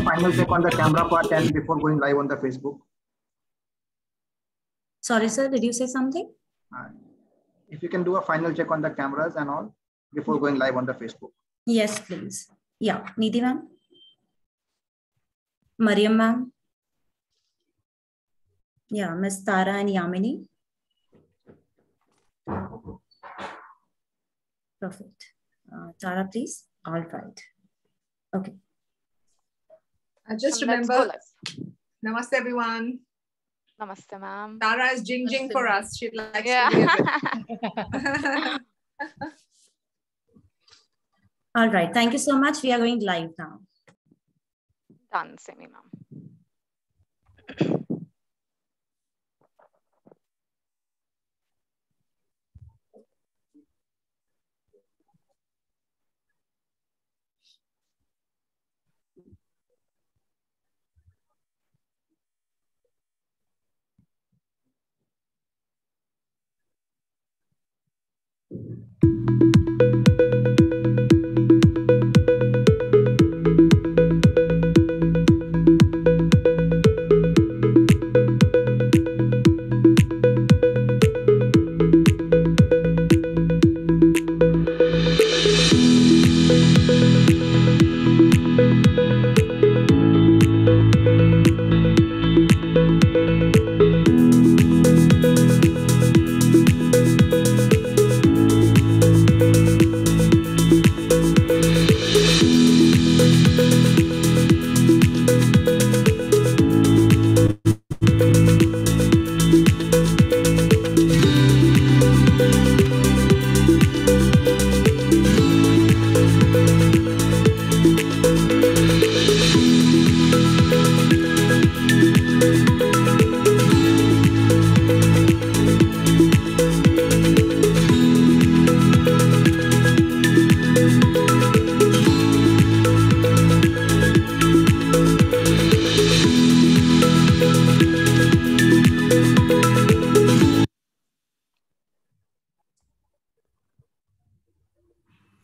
final check on the camera part and before going live on the Facebook. Sorry, sir, did you say something? If you can do a final check on the cameras and all before going live on the Facebook. Yes, please. Yeah, Nidhi ma'am. Mariam ma'am. Yeah, Miss Tara and Yamini. Perfect. Tara, please. All right. Okay. I just remember. Namaste, everyone. Namaste, ma'am. Tara is jing for us. She'd like to be a bit. All right. Thank you so much. We are going live now. Done, Semi, ma'am.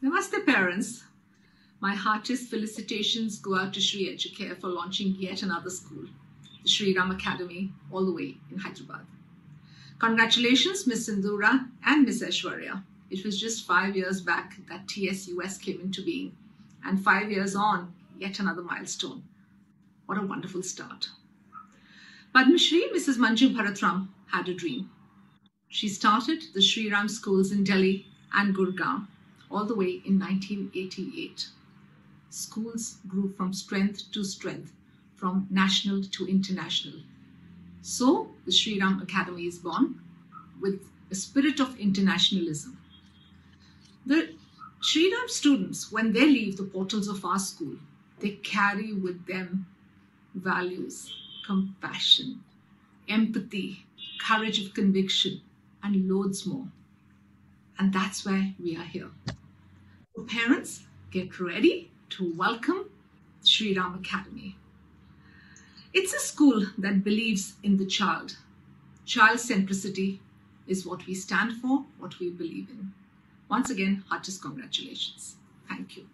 Namaste, parents. My heartiest felicitations go out to Shri Educare for launching yet another school, the Shri Ram Academy, all the way in Hyderabad. Congratulations, Miss Sindhura and Miss Aishwarya. It was just 5 years back that TSUS came into being, and 5 years on, yet another milestone. What a wonderful start. Padma Shri Mrs. Manju Bharatram had a dream. She started the Shri Ram schools in Delhi and Gurgaon all the way in 1988. Schools grew from strength to strength, from national to international. So the Shri Ram Academy is born with a spirit of internationalism. The Shri Ram students, when they leave the portals of our school, they carry with them values, compassion, empathy, courage of conviction, and loads more. And that's why we are here. So parents, get ready to welcome Shri Ram Academy. It's a school that believes in the child. Child centricity is what we stand for, what we believe in. Once again, heartiest congratulations. Thank you.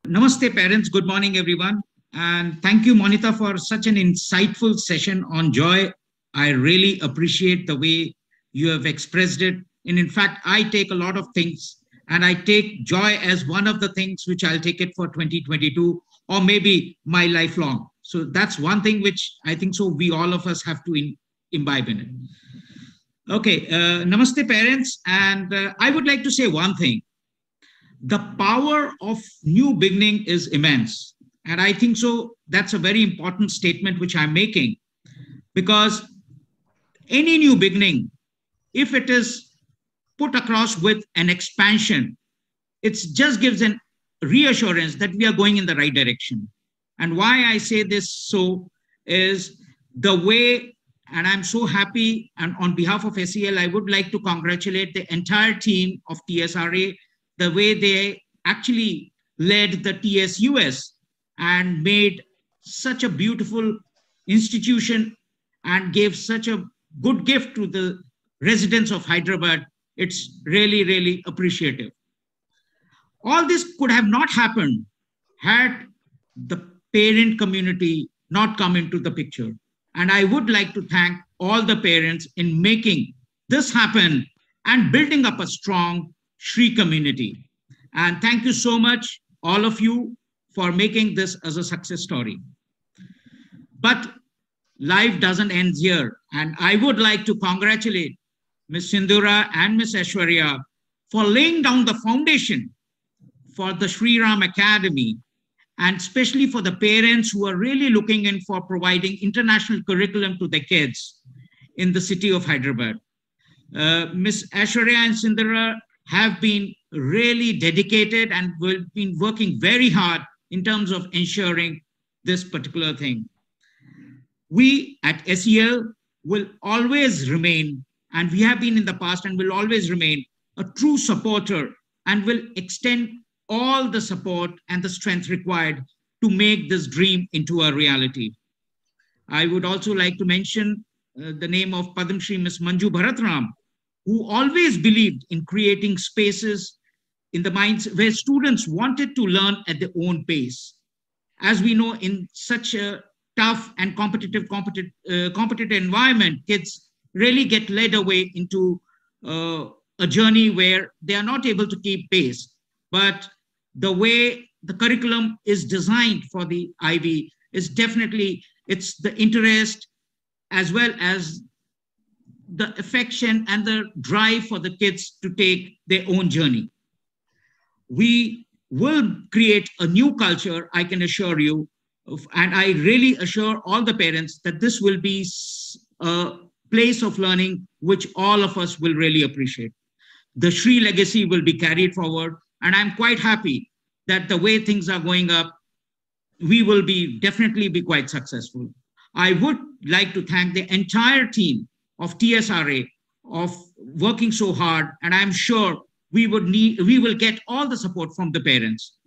Namaste, parents. Good morning, everyone. And thank you, Monita, for such an insightful session on joy. I really appreciate the way you have expressed it. And in fact, I take a lot of things, and I take joy as one of the things which I'll take it for 2022 or maybe my lifelong. So that's one thing which I think so we all of us have to imbibe in it. Okay, namaste, parents. And I would like to say one thing. The power of new beginning is immense. And I think so that's a very important statement which I'm making, because any new beginning, if it is put across with an expansion, it just gives an reassurance that we are going in the right direction. And why I say this so is the way, and I'm so happy, and on behalf of SEL, I would like to congratulate the entire team of TSRA, the way they actually led the TSUS and made such a beautiful institution and gave such a good gift to the residents of Hyderabad It's really, really appreciative. All this could have not happened had the parent community not come into the picture. And I would like to thank all the parents in making this happen and building up a strong Shri community. And thank you so much, all of you, for making this as a success story. But life doesn't end here. And I would like to congratulate Ms. Sindhura and Ms. Aishwarya for laying down the foundation for the Shri Ram Academy, and especially for the parents who are really looking in for providing international curriculum to their kids in the city of Hyderabad. Ms. Aishwarya and Sindhura have been really dedicated and will been working very hard in terms of ensuring this particular thing. We at SEL will always remain, and we have been in the past and will always remain, a true supporter, and will extend all the support and the strength required to make this dream into a reality. I would also like to mention the name of Padam Shri Ms. Manju Bharatram, who always believed in creating spaces in the minds where students wanted to learn at their own pace. As we know, in such a tough and competitive environment, kids really get led away into a journey where they are not able to keep pace. But the way the curriculum is designed for the IB is definitely, it's the interest as well as the affection and the drive for the kids to take their own journey. We will create a new culture, I can assure you, and I really assure all the parents that this will be a place of learning which all of us will really appreciate. The Shri legacy will be carried forward, and I'm quite happy that the way things are going up, we will definitely be quite successful. I would like to thank the entire team of TSRA of working so hard, and I'm sure we will get all the support from the parents.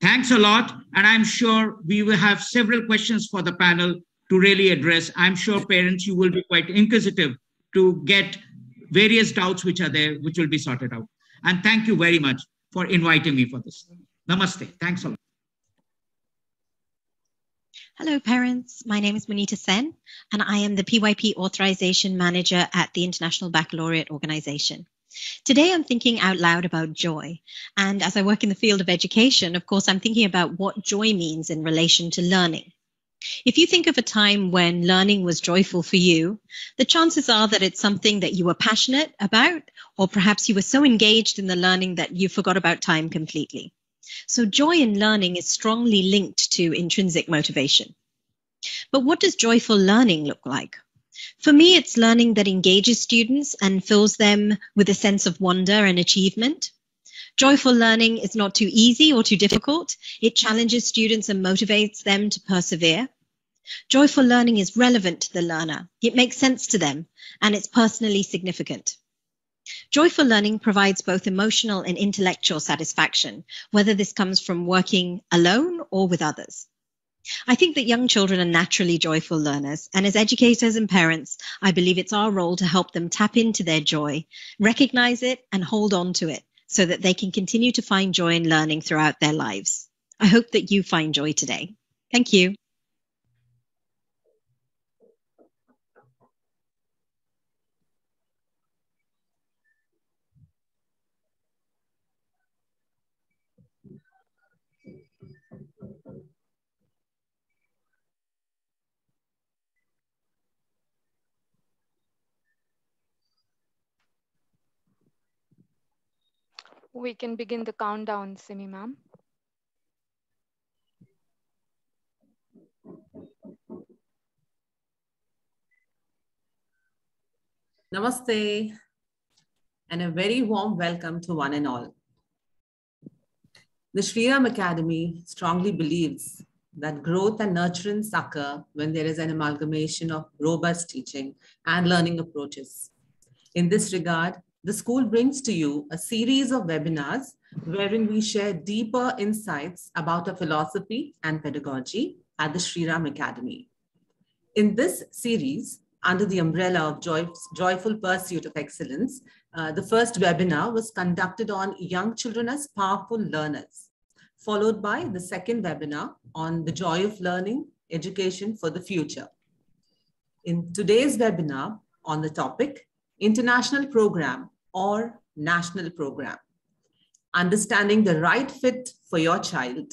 Thanks a lot, and I'm sure we will have several questions for the panel to really address. I'm sure parents, you will be quite inquisitive to get various doubts which are there, which will be sorted out. And thank you very much for inviting me for this. Namaste. Thanks a lot. Hello, parents. My name is Munita Sen, and I am the PYP Authorization Manager at the International Baccalaureate Organization. Today, I'm thinking out loud about joy. And as I work in the field of education, of course, I'm thinking about what joy means in relation to learning. If you think of a time when learning was joyful for you, the chances are that it's something that you were passionate about, or perhaps you were so engaged in the learning that you forgot about time completely. So joy in learning is strongly linked to intrinsic motivation. But what does joyful learning look like? For me, it's learning that engages students and fills them with a sense of wonder and achievement. Joyful learning is not too easy or too difficult. It challenges students and motivates them to persevere. Joyful learning is relevant to the learner. It makes sense to them, and it's personally significant. Joyful learning provides both emotional and intellectual satisfaction, whether this comes from working alone or with others. I think that young children are naturally joyful learners, and as educators and parents, I believe it's our role to help them tap into their joy, recognize it, and hold on to it so that they can continue to find joy in learning throughout their lives. I hope that you find joy today. Thank you. We can begin the countdown, Simi ma'am. Namaste, and a very warm welcome to one and all. The Shri Ram Academy strongly believes that growth and nurturance occur when there is an amalgamation of robust teaching and learning approaches. In this regard, the school brings to you a series of webinars wherein we share deeper insights about our philosophy and pedagogy at the Shri Ram Academy. In this series, under the umbrella of Joyful Pursuit of Excellence, the first webinar was conducted on young children as powerful learners, followed by the second webinar on the joy of learning, education for the future. In today's webinar on the topic, International Program or National Program, understanding the right fit for your child,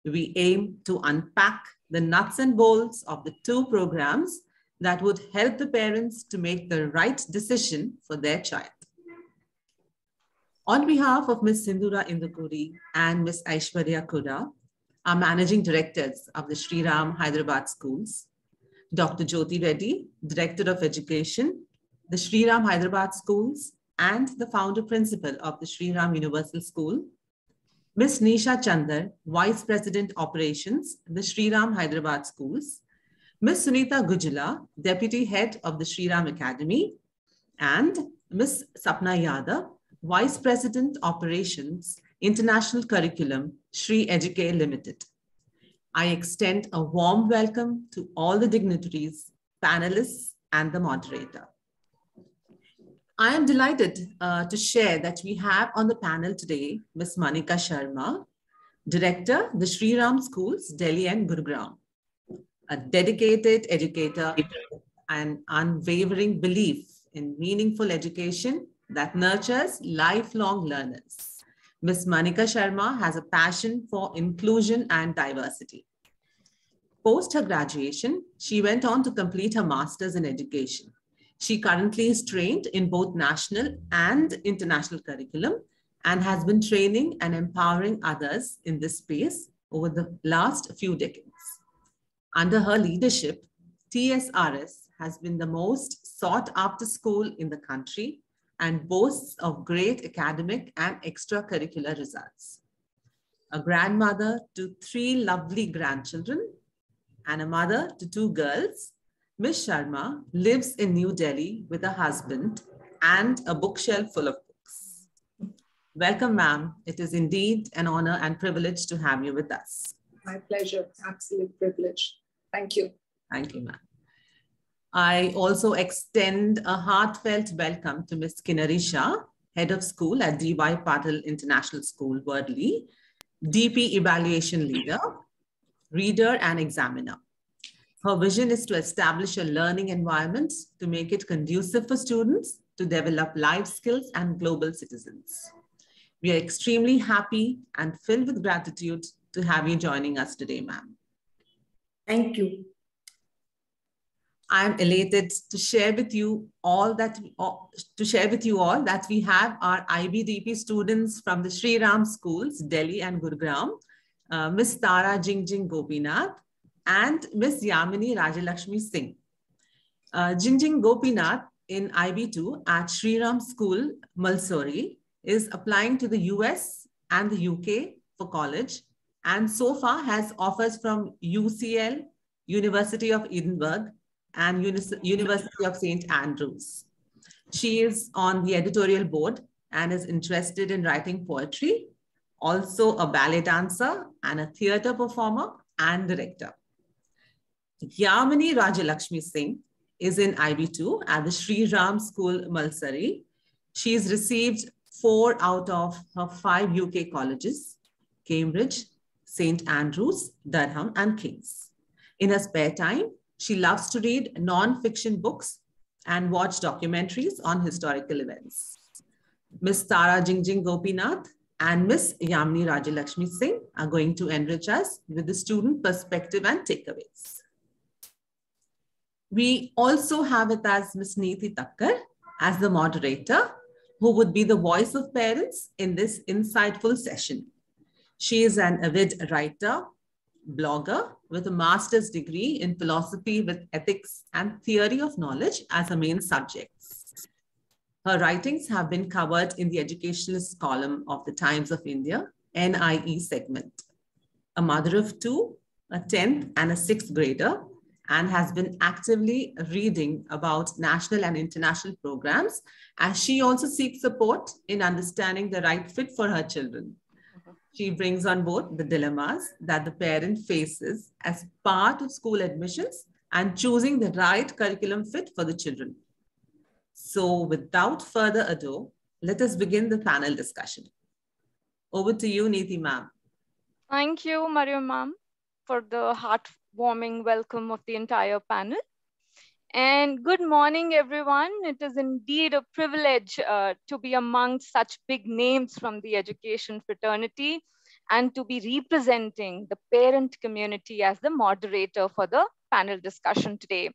we aim to unpack the nuts and bolts of the two programs that would help the parents to make the right decision for their child. On behalf of Ms. Sindhura Indukuri and Ms. Aishwarya Kuda, our managing directors of the Shri Ram Hyderabad schools, Dr. Jyoti Reddy, Director of Education, the Shri Ram Hyderabad schools, and the founder principal of the Shri Ram Universal School, Ms. Nisha Chandar, Vice President Operations, the Shri Ram Hyderabad schools, Ms. Sunita Gujala, Deputy Head of the Shri Ram Academy, and Ms. Sapna Yadav, Vice President Operations, International Curriculum, Shri Educare Limited. I extend a warm welcome to all the dignitaries, panelists, and the moderator. I am delighted to share that we have on the panel today, Ms. Manika Sharma, Director, the Shri Ram Schools, Delhi and Gurugram, a dedicated educator and unwavering belief in meaningful education that nurtures lifelong learners. Ms. Manika Sharma has a passion for inclusion and diversity. Post her graduation, she went on to complete her master's in education. She currently is trained in both national and international curriculum and has been training and empowering others in this space over the last few decades. Under her leadership, TSRS has been the most sought after school in the country and boasts of great academic and extracurricular results. A grandmother to 3 lovely grandchildren and a mother to 2 girls, Ms. Sharma lives in New Delhi with a husband and a bookshelf full of books. Welcome, ma'am. It is indeed an honor and privilege to have you with us. My pleasure. Absolute privilege. Thank you. Thank you, ma'am. I also extend a heartfelt welcome to Ms. Kinnari Shah, Head of School at D.Y. Patil International School, Worli, DP Evaluation Leader, Reader and Examiner. Her vision is to establish a learning environment to make it conducive for students to develop life skills and global citizens. We are extremely happy and filled with gratitude to have you joining us today, ma'am. Thank you. I am elated to share with you all that we have our IBDP students from the Shri Ram schools, Delhi and Gurugram, Ms. Tara Jingjing Gopinath and Ms. Yamini Rajalakshmi Singh. Jingjing Gopinath in IB2 at Shri Ram School, Mulsori, is applying to the US and the UK for college, and so far has offers from UCL, University of Edinburgh, and University of St. Andrews. She is on the editorial board and is interested in writing poetry, also a ballet dancer and a theater performer and director. Yamini Rajalakshmi Singh is in IB2 at the Shri Ram School, Mulsari. She has received 4 out of her 5 UK colleges, Cambridge, St. Andrews, Durham, and King's. In her spare time, she loves to read non-fiction books and watch documentaries on historical events. Ms. Tara Jingjing Gopinath and Ms. Yamini Rajalakshmi Singh are going to enrich us with the student perspective and takeaways. We also have with us Ms. Neeti Thakkar as the moderator, who would be the voice of parents in this insightful session. She is an avid writer, blogger with a master's degree in philosophy with ethics and theory of knowledge as her main subjects. Her writings have been covered in the educationalist column of the Times of India, NIE segment. A mother of 2, a 10th and a 6th grader, and has been actively reading about national and international programs, as she also seeks support in understanding the right fit for her children. She brings on board the dilemmas that the parent faces as part of school admissions and choosing the right curriculum fit for the children. So without further ado, let us begin the panel discussion. Over to you, Neeti ma'am. Thank you, Mariam ma'am, for the heartwarming welcome of the entire panel. And good morning, everyone. It is indeed a privilege to be amongst such big names from the education fraternity and to be representing the parent community as the moderator for the panel discussion today.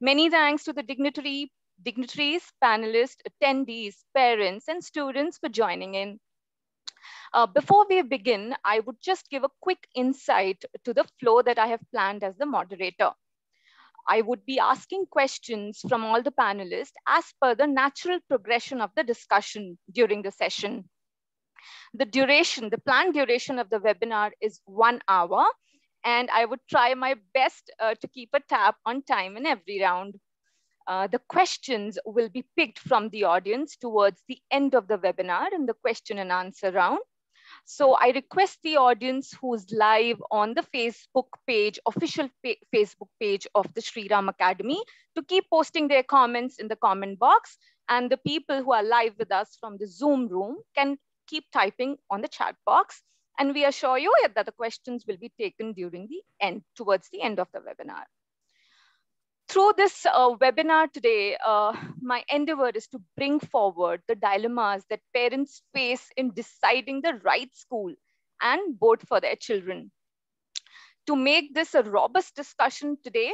Many thanks to the dignitaries, panelists, attendees, parents, and students for joining in. Before we begin, I would just give a quick insight to the flow that I have planned as the moderator. I would be asking questions from all the panelists as per the natural progression of the discussion during the session. The planned duration of the webinar is 1 hour, and I would try my best to keep a tab on time in every round. The questions will be picked from the audience towards the end of the webinar in the question and answer round. So I request the audience who's live on the Facebook page, official Facebook page of the Shri Ram Academy, to keep posting their comments in the comment box. And the people who are live with us from the Zoom room can keep typing on the chat box. And we assure you that the questions will be taken during the end, towards the end of the webinar. Through this webinar today, my endeavor is to bring forward the dilemmas that parents face in deciding the right school and board for their children. To make this a robust discussion today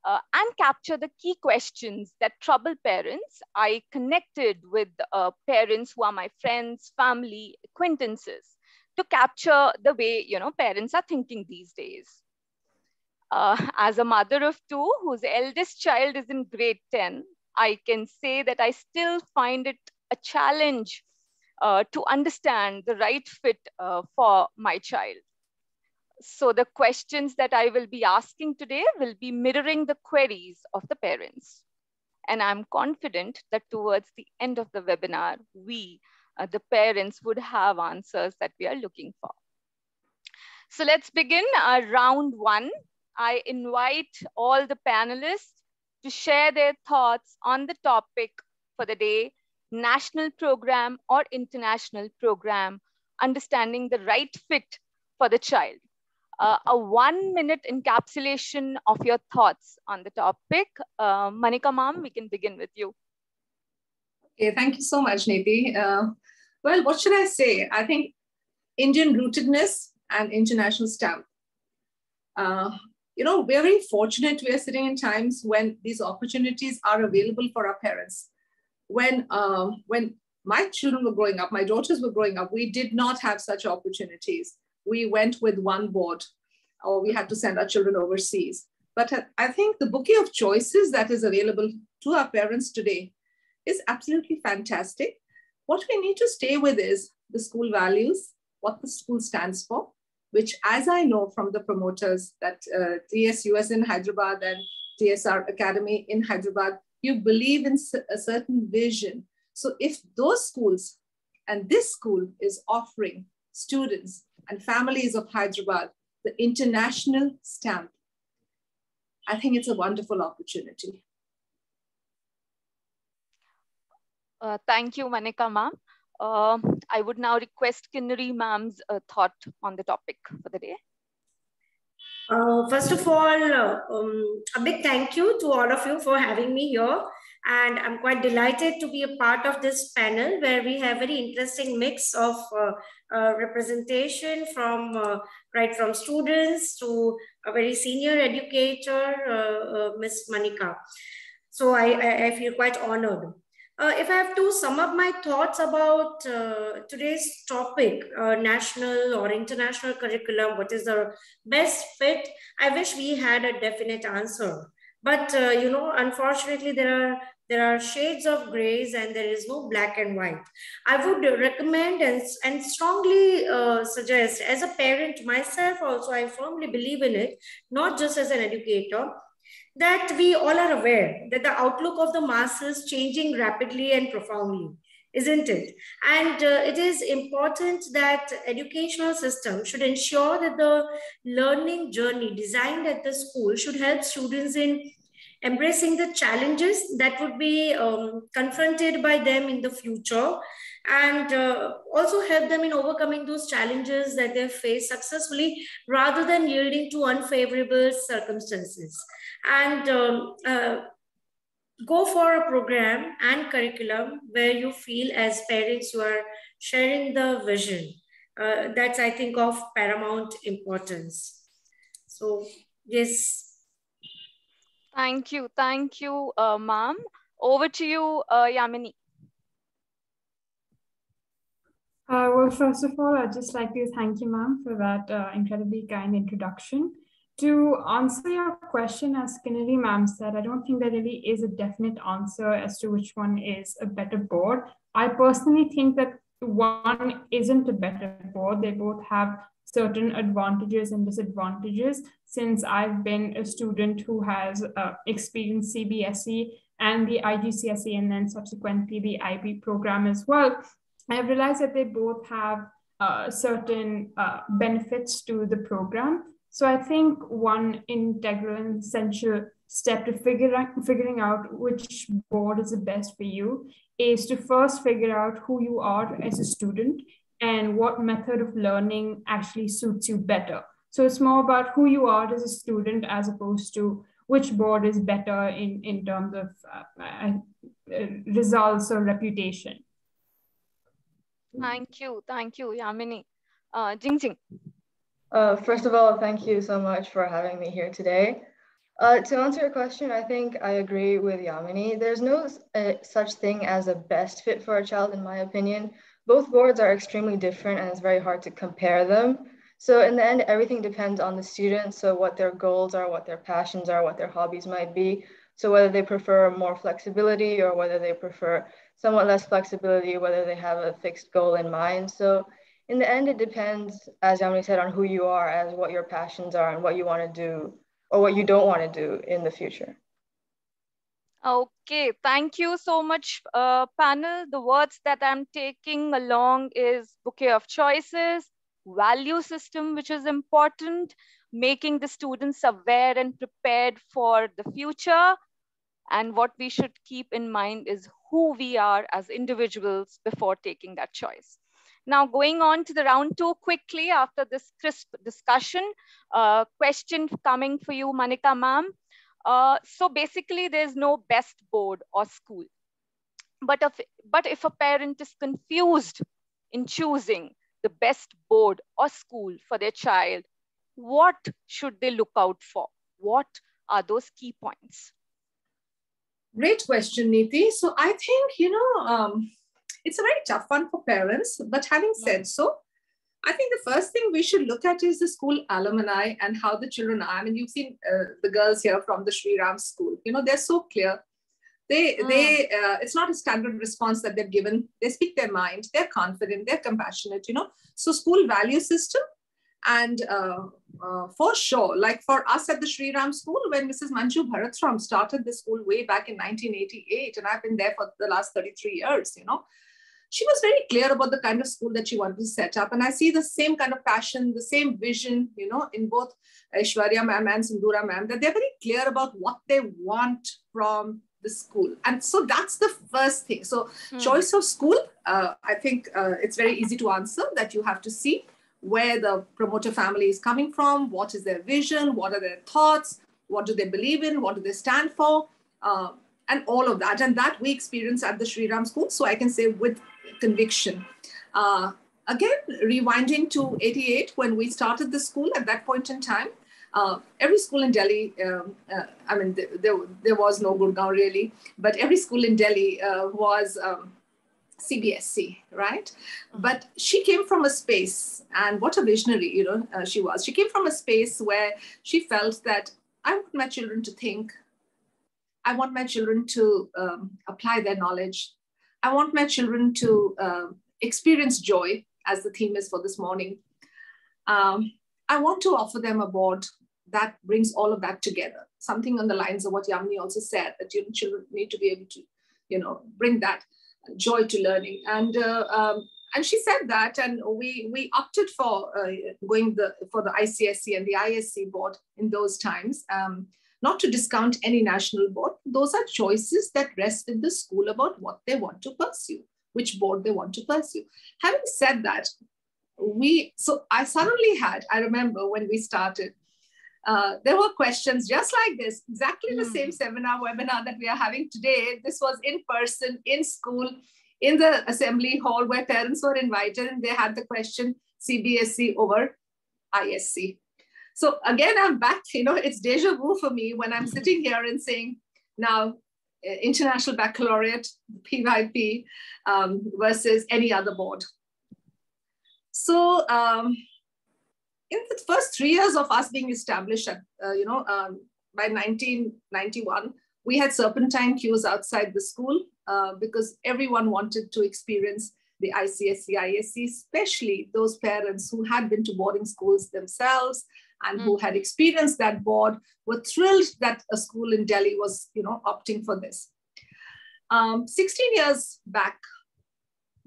and capture the key questions that trouble parents, I connected with parents who are my friends, family, acquaintances, to capture the way parents are thinking these days. As a mother of two whose eldest child is in grade 10, I can say that I still find it a challenge to understand the right fit for my child. So the questions that I will be asking today will be mirroring the queries of the parents. And I'm confident that towards the end of the webinar, we, the parents, would have answers that we are looking for. So let's begin round one. I invite all the panelists to share their thoughts on the topic for the day, national program or international program, understanding the right fit for the child. A 1 minute encapsulation of your thoughts on the topic. Manika ma'am, we can begin with you. Okay, thank you so much, Neeti. Well, what should I say? I think Indian rootedness and international stamp. We're very fortunate we are sitting in times when these opportunities are available for our parents. When my children were growing up, my daughters were growing up, we did not have such opportunities. We went with one board, or we had to send our children overseas. But I think the bouquet of choices that is available to our parents today is absolutely fantastic. What we need to stay with is the school values, what the school stands for, which, as I know from the promoters, that TSUS in Hyderabad and TSR Academy in Hyderabad, you believe in a certain vision. So if those schools and this school is offering students and families of Hyderabad the international stamp, I think it's a wonderful opportunity. Thank you, Manika ma'am. I would now request Kinnari ma'am's thought on the topic for the day. First of all, a big thank you to all of you for having me here. And I'm quite delighted to be a part of this panel where we have very interesting mix of representation from right from students to a very senior educator, Ms. Manika. So I feel quite honored. If I have to sum up my thoughts about today's topic, national or international curriculum, what is the best fit? I wish we had a definite answer. But, unfortunately, there are shades of grays and there is no black and white. I would recommend and strongly suggest, as a parent myself also, I firmly believe in it, not just as an educator, that we all are aware that the outlook of the masses is changing rapidly and profoundly. isn't it? And it is important that educational system should ensure that the learning journey designed at the school should help students in embracing the challenges that would be confronted by them in the future, and also help them in overcoming those challenges that they face successfully rather than yielding to unfavorable circumstances. And go for a program and curriculum where you feel as parents you are sharing the vision. That's, I think, of paramount importance. So, yes. Thank you, ma'am. Over to you, Yamini. Well, first of all, I'd just like to thank you, ma'am, for that incredibly kind introduction. To answer your question, as Kinnari ma'am said, I don't think there really is a definite answer as to which one is a better board. I personally think that one isn't a better board. They both have certain advantages and disadvantages. Since I've been a student who has experienced CBSE and the IGCSE and then subsequently the IB program as well, I've realized that they both have certain benefits to the program. So I think one integral and essential step to figuring out which board is the best for you is to first figure out who you are as a student and what method of learning actually suits you better. So it's more about who you are as a student as opposed to which board is better in terms of results or reputation. Thank you, Yamini. Jingjing. First of all, thank you so much for having me here today. To answer your question, I think I agree with Yamini. There's no such thing as a best fit for a child, in my opinion. Both boards are extremely different and it's very hard to compare them. So in the end, everything depends on the student. So what their goals are, what their passions are, what their hobbies might be. So whether they prefer more flexibility or whether they prefer somewhat less flexibility, whether they have a fixed goal in mind. So in the end, it depends, as Yamini said, on who you are, as what your passions are and what you want to do or what you don't want to do in the future. Okay, thank you so much, panel. The words that I'm taking along is bouquet of choices, value system, which is important, making the students aware and prepared for the future. And what we should keep in mind is who we are as individuals before taking that choice. Now, going on to the round two quickly after this crisp discussion, question coming for you, Manika ma'am. So basically, there's no best board or school. But if a parent is confused in choosing the best board or school for their child, what should they look out for? What are those key points? Great question, Neeti. So I think, it's a very tough one for parents, but having said so, I think the first thing we should look at is the school alumni and how the children are. I mean, you've seen the girls here from the Shri Ram school. They're so clear. It's not a standard response that they've given. They speak their mind. They're confident. They're compassionate. So school value system, and for sure, like for us at the Shri Ram school, when Mrs. Manju Bharatram started the school way back in 1988, and I've been there for the last 33 years. She was very clear about the kind of school that she wanted to set up. And I see the same kind of passion, the same vision, in both Aishwarya ma'am and Sindhura ma'am, that they're very clear about what they want from the school. And so that's the first thing. So choice of school, I think it's very easy to answer, that you have to see where the promoter family is coming from, what is their vision, what are their thoughts, what do they believe in, what do they stand for, and all of that. And that we experience at the Shri Ram school. So I can say with conviction. Again, rewinding to 88, when we started the school, at that point in time, every school in Delhi, there was no Gurgaon really, but every school in Delhi was CBSE, right? But she came from a space, and what a visionary, she was. She came from a space where she felt that I want my children to think. I want my children to apply their knowledge. I want my children to experience joy, as the theme is for this morning. I want to offer them a board that brings all of that together. Something on the lines of what Yamini also said, that children need to be able to, bring that. joy to learning. And she said that, and we opted for going for the ICSE and the ISC board in those times. Not to discount any national board. Those are choices that rest with the school about what they want to pursue, which board they want to pursue. Having said that, I remember when we started, there were questions just like this, exactly the same seminar, webinar that we are having today. This was in person, in school, in the assembly hall where parents were invited, and they had the question CBSE over ISC. So again, I'm back, it's deja vu for me when I'm sitting here and saying, now, International Baccalaureate, PYP, versus any other board. So in the first 3 years of us being established, by 1991, we had serpentine queues outside the school because everyone wanted to experience the ICSE, ISC, especially those parents who had been to boarding schools themselves and who had experienced that board, were thrilled that a school in Delhi was, opting for this. 16 years back,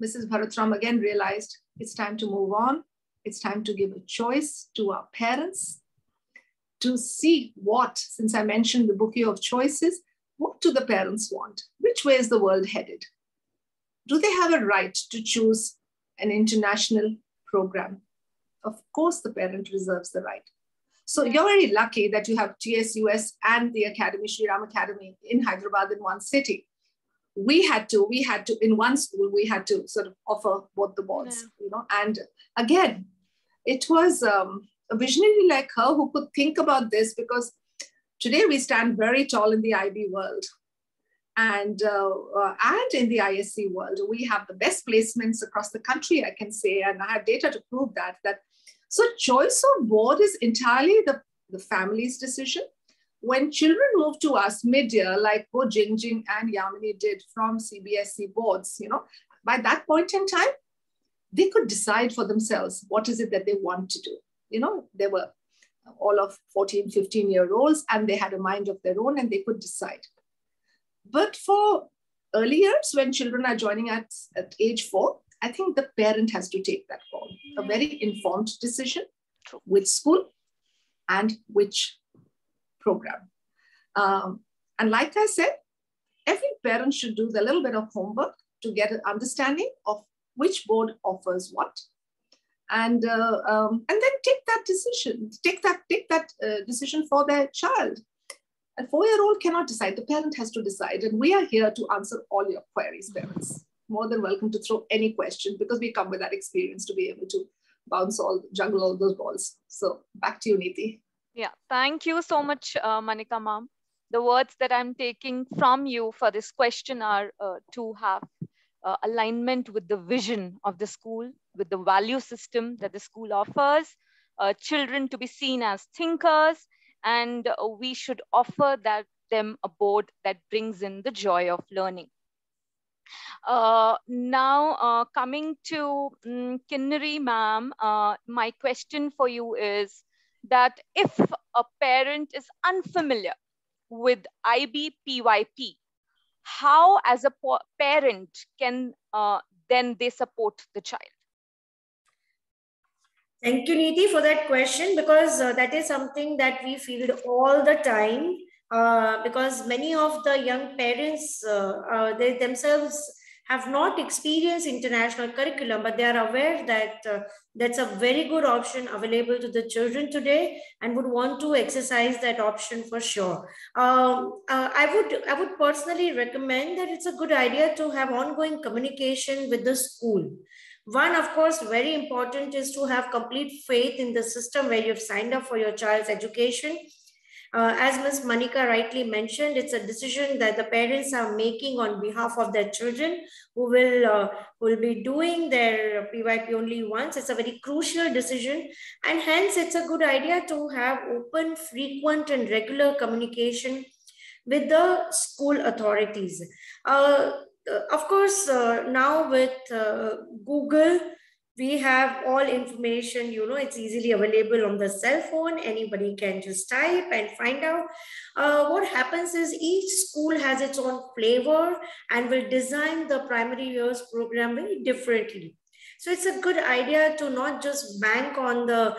Mrs. Bharatram again realized it's time to move on. It's time to give a choice to our parents to see what, since I mentioned the bouquet of choices, what do the parents want? Which way is the world headed? Do they have a right to choose an international program? Of course, the parent reserves the right. So you're very lucky that you have TSUS and the Academy, Shri Ram Academy in Hyderabad in one city. We had to, in one school, we had to sort of offer both the boards, and again, it was a visionary like her who could think about this, because today we stand very tall in the IB world and in the ISC world. We have the best placements across the country, I can say, and I have data to prove that. So choice of board is entirely the family's decision. When children move to us mid-year, like Bo Jingjing and Yamini did from CBSE boards, by that point in time, they could decide for themselves what is it that they want to do. They were all of 14, 15-year-olds, and they had a mind of their own and they could decide. But for early years, when children are joining at age 4, I think the parent has to take that call. A very informed decision, which school and which program. And like I said, every parent should do the little bit of homework to get an understanding of which board offers what, and then take that decision. Take that decision for their child. A 4-year-old cannot decide. The parent has to decide, and we are here to answer all your queries, parents. More than welcome to throw any question, because we come with that experience to be able to juggle all those balls. So back to you, Neeti. Yeah, thank you so much, Manika ma'am. The words that I'm taking from you for this question are to have alignment with the vision of the school, with the value system that the school offers, children to be seen as thinkers, and we should offer them a board that brings in the joy of learning. Now, coming to Kinnari ma'am, my question for you is that if a parent is unfamiliar with IB-PYP, how as a parent can then they support the child? Thank you, Neeti, for that question, because that is something that we feel all the time, because many of the young parents, they themselves have not experienced international curriculum, but they are aware that that's a very good option available to the children today and would want to exercise that option for sure. I would personally recommend that it's a good idea to have ongoing communication with the school. One, of course, very important is to have complete faith in the system where you've signed up for your child's education. As Ms. Manika rightly mentioned, it's a decision that the parents are making on behalf of their children who will be doing their PYP only once. It's a very crucial decision, and hence it's a good idea to have open, frequent and regular communication with the school authorities. Of course, now with Google, We have all information, it's easily available on the cell phone. Anybody can just type and find out. What happens is each school has its own flavor and will design the primary years program very differently. So it's a good idea to not just bank on the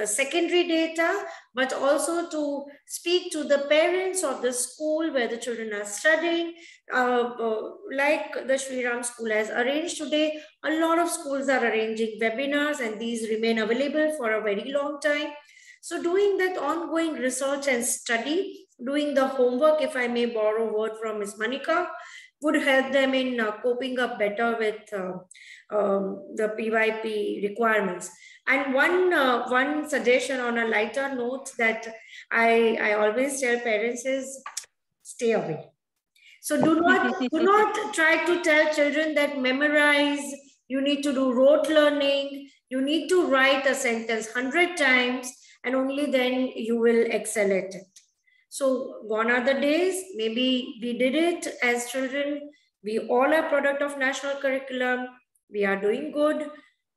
secondary data, but also to speak to the parents of the school where the children are studying. Like the Shri Ram school has arranged today, a lot of schools are arranging webinars and these remain available for a very long time. So doing that ongoing research and study, doing the homework, if I may borrow a word from Ms. Manika, would help them in coping up better with the PYP requirements. And one suggestion on a lighter note that I always tell parents is stay away. So do not try to tell children that memorize, you need to do rote learning, you need to write a sentence 100 times and only then you will excel at it. So gone are the days, maybe we did it as children. We all are product of national curriculum. We are doing good.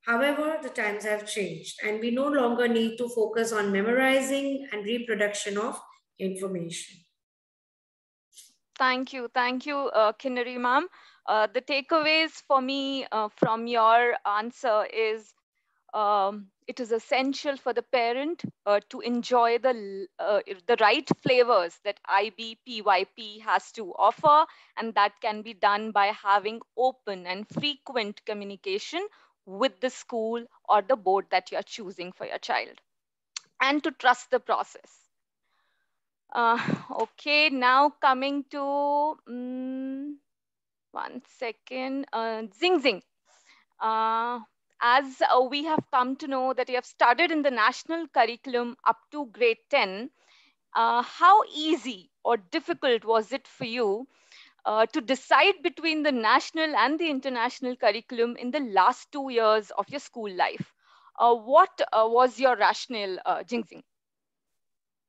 However, the times have changed and we no longer need to focus on memorizing and reproduction of information. Thank you, Kinnari ma'am. The takeaways for me from your answer is it is essential for the parent to enjoy the right flavors that IB PYP has to offer, and that can be done by having open and frequent communication with the school or the board that you are choosing for your child, and to trust the process. Okay, now coming to one second, Zing. As we have come to know that you have studied in the national curriculum up to grade 10, how easy or difficult was it for you to decide between the national and the international curriculum in the last 2 years of your school life? What was your rationale, Jingxing?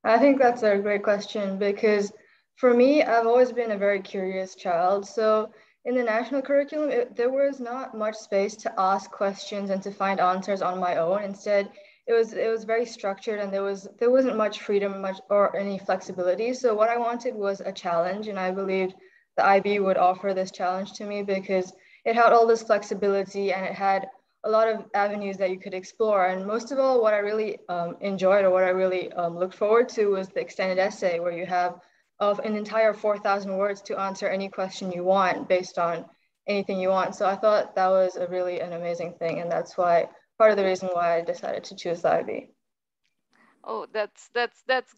I think that's a great question because for me, I've always been a very curious child. So in the national curriculum, there was not much space to ask questions and to find answers on my own. Instead, it was very structured and there wasn't much freedom or any flexibility. So what I wanted was a challenge, and I believed the IB would offer this challenge to me because it had all this flexibility and it had a lot of avenues that you could explore. And most of all, what I really enjoyed or what I really looked forward to was the extended essay, where you have an entire 4,000 words to answer any question you want based on anything you want. So I thought that was an amazing thing. And that's why part of the reason why I decided to choose the IB. Oh, that's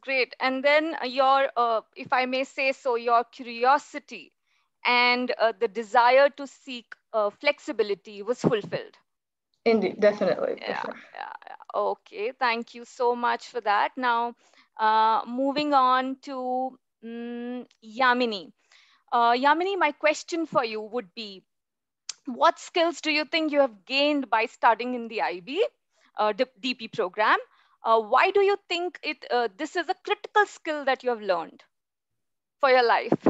great. And then your, if I may say so, your curiosity and the desire to seek flexibility was fulfilled. Indeed, definitely. Yeah. Okay, thank you so much for that. Now, moving on to Yamini. Yamini, my question for you would be, what skills do you think you have gained by studying in the IB DP program? Why do you think this is a critical skill that you have learned for your life?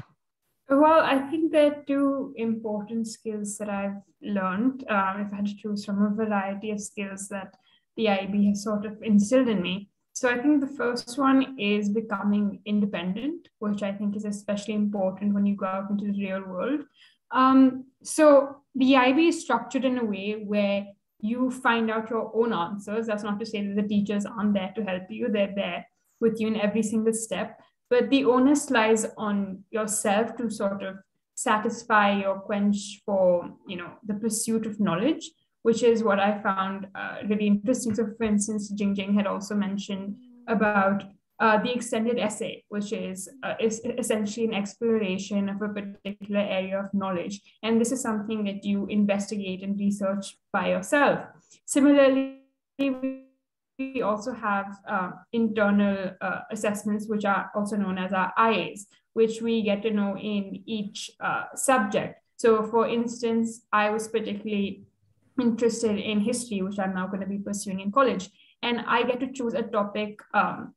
Well, I think there are two important skills that I've learned. If I had to choose from a variety of skills that the IB has sort of instilled in me. So I think the first one is becoming independent, which I think is especially important when you go out into the real world. So the IB is structured in a way where you find out your own answers. That's not to say that the teachers aren't there to help you. They're there with you in every single step. But the onus lies on yourself to sort of satisfy your quench for, the pursuit of knowledge, which is what I found really interesting. So for instance, Jing had also mentioned about the extended essay, which is essentially an exploration of a particular area of knowledge. And this is something that you investigate and research by yourself. Similarly, we also have internal assessments, which are also known as our IAs, which we get to know in each subject. So for instance, I was particularly interested in history, which I'm now going to be pursuing in college. And I get to choose a topic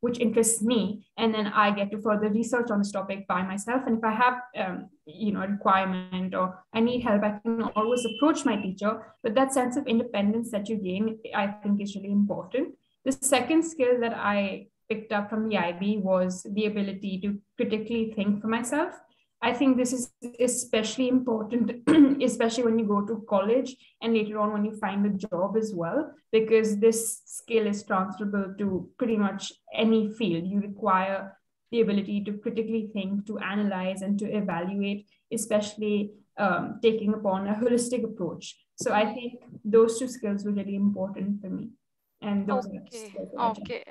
which interests me, and then I get to further research on this topic by myself. And if I have a requirement or I need help, I can always approach my teacher. But that sense of independence that you gain, I think, is really important. The second skill that I picked up from the IB was the ability to critically think for myself. I think this is especially important, especially when you go to college and later on when you find a job as well, because this skill is transferable to pretty much any field. You require the ability to critically think, to analyze, and to evaluate, especially taking upon a holistic approach. So I think those two skills were really important for me. And those Okay.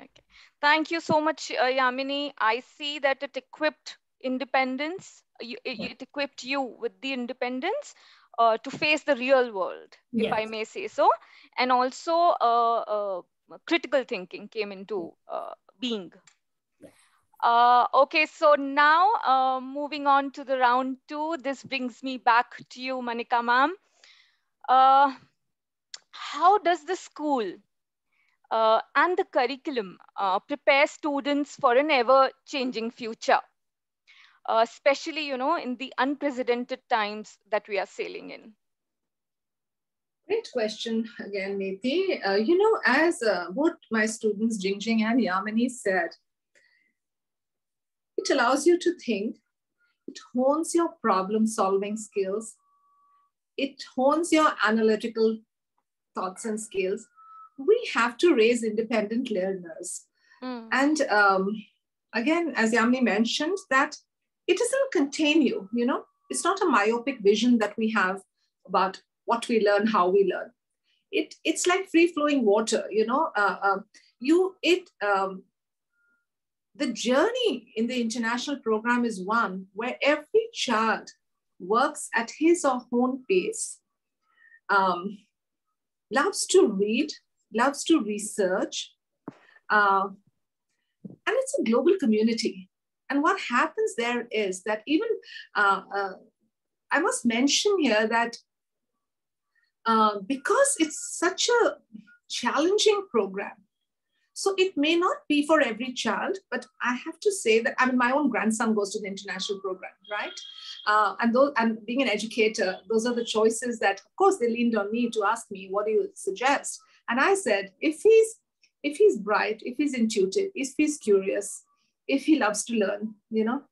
Thank you so much, Yamini. I see that it equipped independence. It equipped you with the independence to face the real world, if I may say so. And also critical thinking came into being. Okay, so now moving on to the round 2. This brings me back to you, Manika ma'am. How does the school and the curriculum prepare students for an ever-changing future, especially, in the unprecedented times that we are sailing in? Great question again, Neeti. As both my students, Jingjing and Yamini, said, it allows you to think, it hones your problem-solving skills, it hones your analytical thoughts and skills. We have to raise independent learners. And again, as Yamini mentioned, that it doesn't contain you, it's not a myopic vision that we have about what we learn, how we learn. It's like free-flowing water, the journey in the international program is one where every child works at his or her own pace, loves to read, loves to research, and it's a global community. And what happens there is that even, I must mention here that because it's such a challenging program, so it may not be for every child, but I have to say that, my own grandson goes to the international program, right? And being an educator, those are the choices that, of course, they leaned on me to ask me, what do you suggest? And I said, if he's bright, if he's intuitive, if he's curious, if he loves to learn,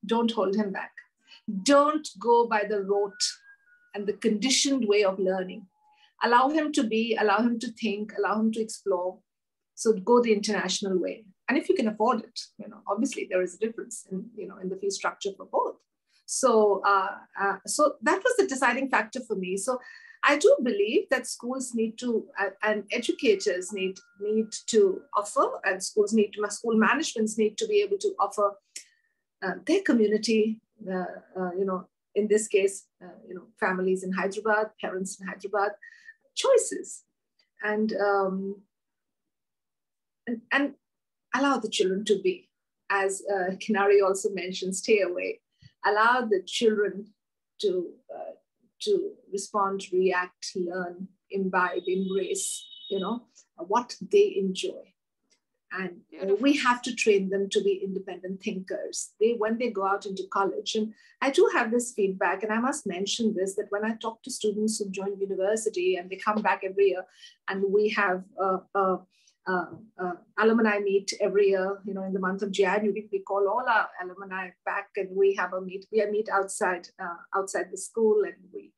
don't hold him back. Don't go by the rote and the conditioned way of learning. Allow him to be, allow him to think, allow him to explore. So go the international way. And if you can afford it, obviously there is a difference in the fee structure for both. So, so that was the deciding factor for me. So I do believe that schools need to, and educators need to offer, and school managements need to be able to offer their community, in this case, families in Hyderabad, parents in Hyderabad, choices, and allow the children to be, as Kinari also mentioned, stay away. Allow the children to respond, react, learn, imbibe, embrace, what they enjoy. And we have to train them to be independent thinkers. When they go out into college, and I do have this feedback, and I must mention this, that when I talk to students who join university and they come back every year, and we have alumni meet every year, in the month of January, we call all our alumni back and we have a meet. We meet outside the school, and we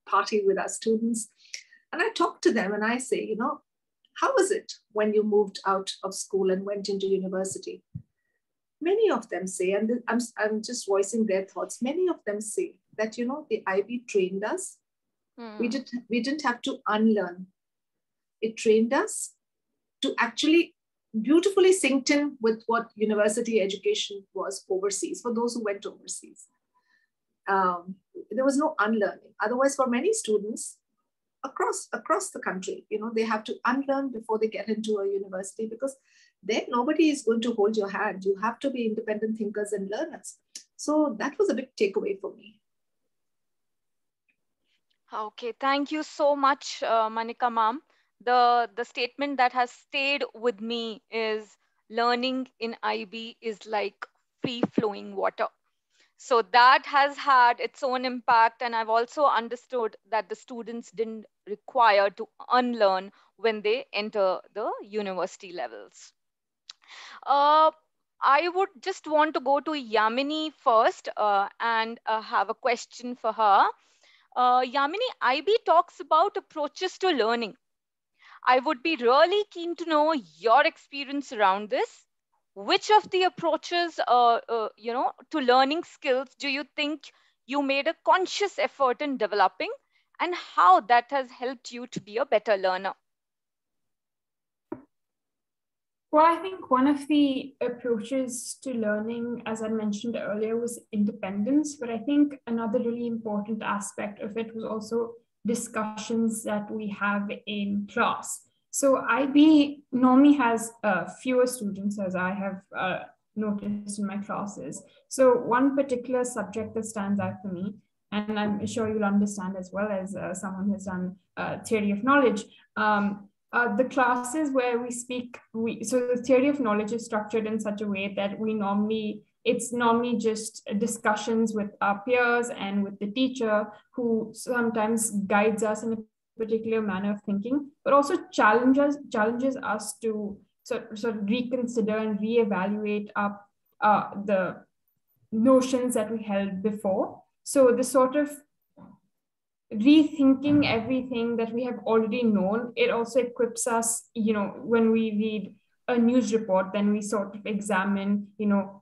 party with our students. And I talk to them and I say, how was it when you moved out of school and went into university? Many of them say, and I'm just voicing their thoughts, many of them say that, the IB trained us. We didn't have to unlearn. It trained us to actually beautifully synced in with what university education was overseas, for those who went overseas. There was no unlearning. Otherwise, for many students across the country, they have to unlearn before they get into a university, because then nobody is going to hold your hand. You have to be independent thinkers and learners. So that was a big takeaway for me. Okay, thank you so much, Manika ma'am. the statement that has stayed with me is learning in IB is like free flowing water. So that has had its own impact. And I've also understood that the students didn't require to unlearn when they enter the university levels. I would just want to go to Yamini first and have a question for her. Yamini, IB talks about approaches to learning. I would be really keen to know your experience around this. Which of the approaches, to learning skills do you think you made a conscious effort in developing, and how that has helped you to be a better learner? Well, I think one of the approaches to learning, as I mentioned earlier, was independence. But I think another really important aspect of it was also discussions that we have in class. So IB normally has fewer students, as I have noticed in my classes. So one particular subject that stands out for me, and I'm sure you'll understand as well as someone who's done theory of knowledge, the classes where we speak, so the theory of knowledge is structured in such a way that it's normally just discussions with our peers and with the teacher, who sometimes guides us in a particular manner of thinking, but also challenges us to sort of reconsider and reevaluate the notions that we held before. So the sort of rethinking everything that we have already known, it also equips us, when we read a news report, then we sort of examine,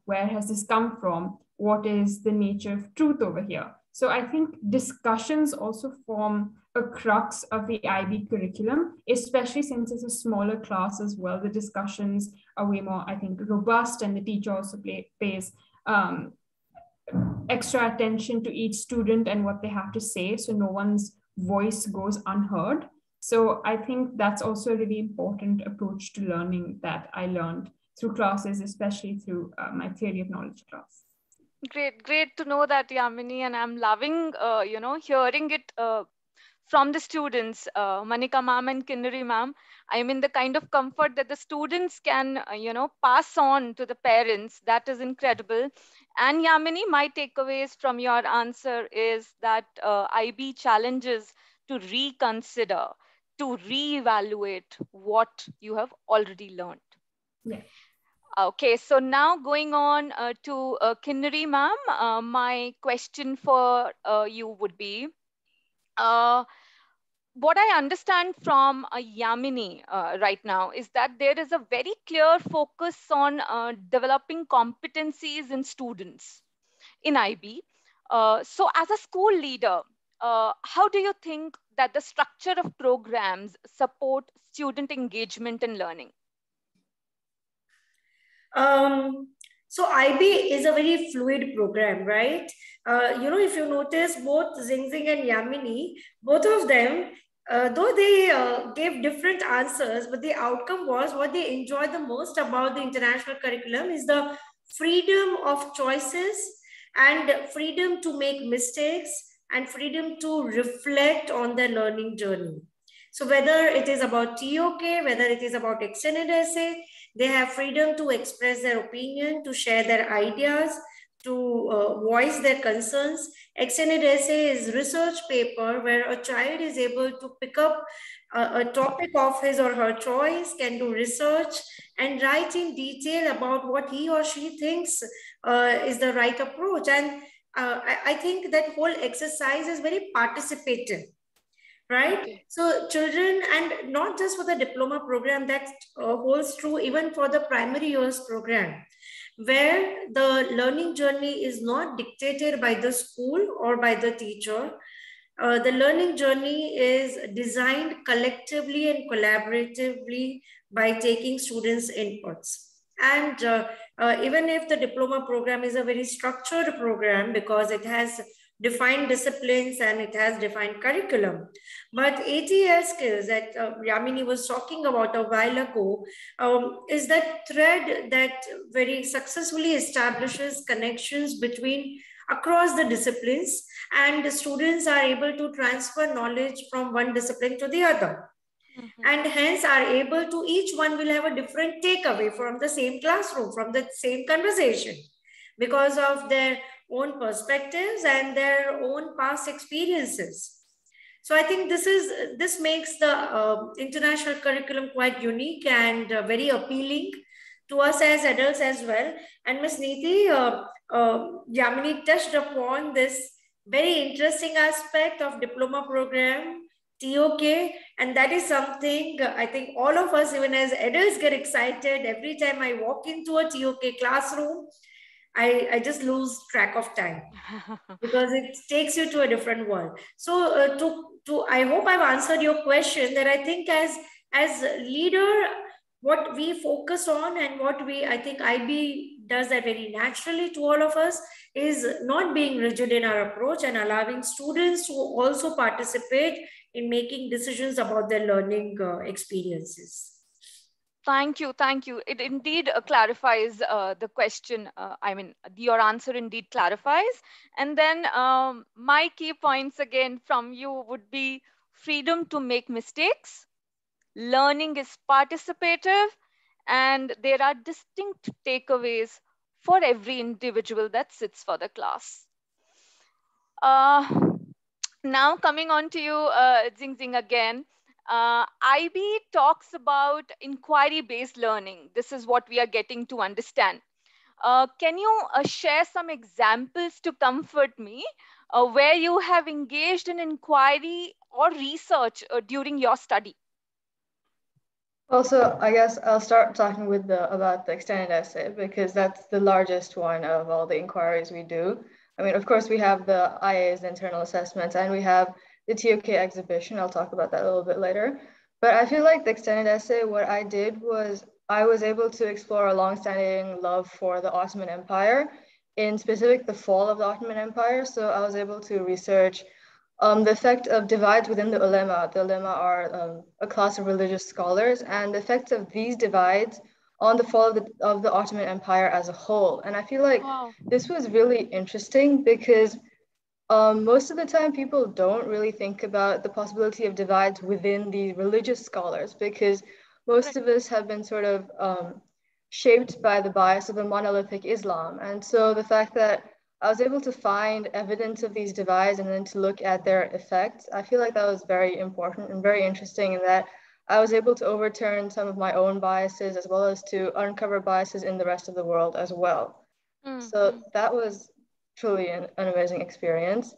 where has this come from? What is the nature of truth over here? So I think discussions also form a crux of the IB curriculum, especially since it's a smaller class as well. The discussions are way more, I think, robust, and the teacher also pays extra attention to each student and what they have to say, so no one's voice goes unheard. So I think that's also a really important approach to learning that I learned through classes, especially through my theory of knowledge class. Great to know that, Yamini, and I'm loving, hearing it from the students, Manika ma'am and Kinnari ma'am. I mean, the kind of comfort that the students can, pass on to the parents, that is incredible. And Yamini, my takeaways from your answer is that IB challenges to reconsider, to reevaluate what you have already learned. Yeah. Okay, so now going on to Kinnari ma'am, my question for you would be, what I understand from Yamini right now is that there is a very clear focus on developing competencies in students in IB. So as a school leader, how do you think that the structure of programs support student engagement and learning? So IB is a very fluid program, right? If you notice, both Zing Zing and Yamini, both of them, though they gave different answers, but the outcome was what they enjoyed the most about the international curriculum is the freedom of choices and freedom to make mistakes and freedom to reflect on their learning journey. So whether it is about TOK, whether it is about extended essay, they have freedom to express their opinion, to share their ideas, to voice their concerns. Extended essay is research paper where a child is able to pick up a topic of his or her choice, can do research and write in detail about what he or she thinks is the right approach. And I think that whole exercise is very participative. Right? Okay. So children, and not just for the diploma program, that holds true even for the primary years program, where the learning journey is not dictated by the school or by the teacher. The learning journey is designed collectively and collaboratively by taking students' inputs. And even if the diploma program is a very structured program because it has defined disciplines and it has defined curriculum, but ATL skills that Yamini was talking about a while ago is that thread that very successfully establishes connections across the disciplines, and the students are able to transfer knowledge from one discipline to the other. and hence are able to, each one will have a different takeaway from the same classroom, from the same conversation, because of their own perspectives and their own past experiences. So I think this makes the international curriculum quite unique and very appealing to us as adults as well. And Ms. Neeti, Yamini touched upon this very interesting aspect of diploma program, TOK, and that is something I think all of us, even as adults, get excited every time I walk into a TOK classroom. I just lose track of time because it takes you to a different world. So I hope I've answered your question, that I think as leader, what we focus on and what I think IB does that very naturally to all of us, is not being rigid in our approach and allowing students to also participate in making decisions about their learning experiences. Thank you. Thank you. It indeed clarifies the question. I mean, your answer indeed clarifies. And then my key points again from you would be freedom to make mistakes. Learning is participative, and there are distinct takeaways for every individual that sits for the class. Now coming on to you, Jing again. IB talks about inquiry-based learning. This is what we are getting to understand. Can you share some examples to comfort me where you have engaged in inquiry or research during your study? Also, I guess I'll start talking with about the extended essay, because that's the largest one of all the inquiries we do. I mean, of course, we have the IAs, the internal assessments, and we have the TOK exhibition. I'll talk about that a little bit later. But I feel like the extended essay, what I did was I was able to explore a longstanding love for the Ottoman Empire, in specific the fall of the Ottoman Empire. So I was able to research the effect of divides within the ulema. The ulema are a class of religious scholars, and the effects of these divides on the fall of the Ottoman Empire as a whole. And I feel like this was really interesting because most of the time people don't really think about the possibility of divides within the religious scholars, because most of us have been sort of shaped by the bias of a monolithic Islam. And so the fact that I was able to find evidence of these divides and then to look at their effects, I feel like that was very important and very interesting, in that I was able to overturn some of my own biases as well as to uncover biases in the rest of the world as well. So that was truly an amazing experience.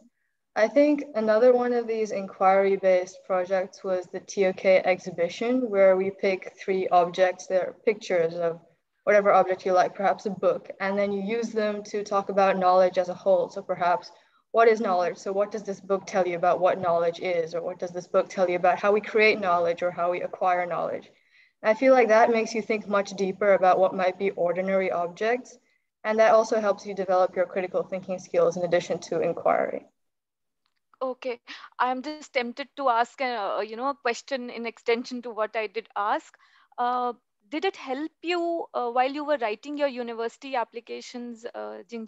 I think another one of these inquiry-based projects was the TOK exhibition, where we pick 3 objects. They're pictures of whatever object you like, perhaps a book, and then you use them to talk about knowledge as a whole. So perhaps, what is knowledge? So what does this book tell you about what knowledge is? Or what does this book tell you about how we create knowledge or how we acquire knowledge? And I feel like that makes you think much deeper about what might be ordinary objects. And that also helps you develop your critical thinking skills in addition to inquiry. Okay, I'm just tempted to ask a question in extension to what I did ask. Did it help you while you were writing your university applications, Jing?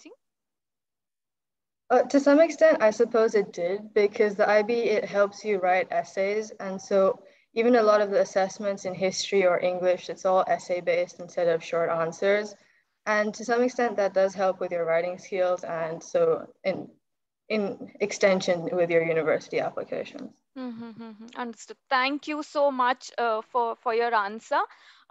To some extent, I suppose it did, because the IB, it helps you write essays. And so even a lot of the assessments in history or English, it's all essay-based instead of short answers. And to some extent, that does help with your writing skills, and so in extension with your university applications. Understood. Thank you so much for your answer.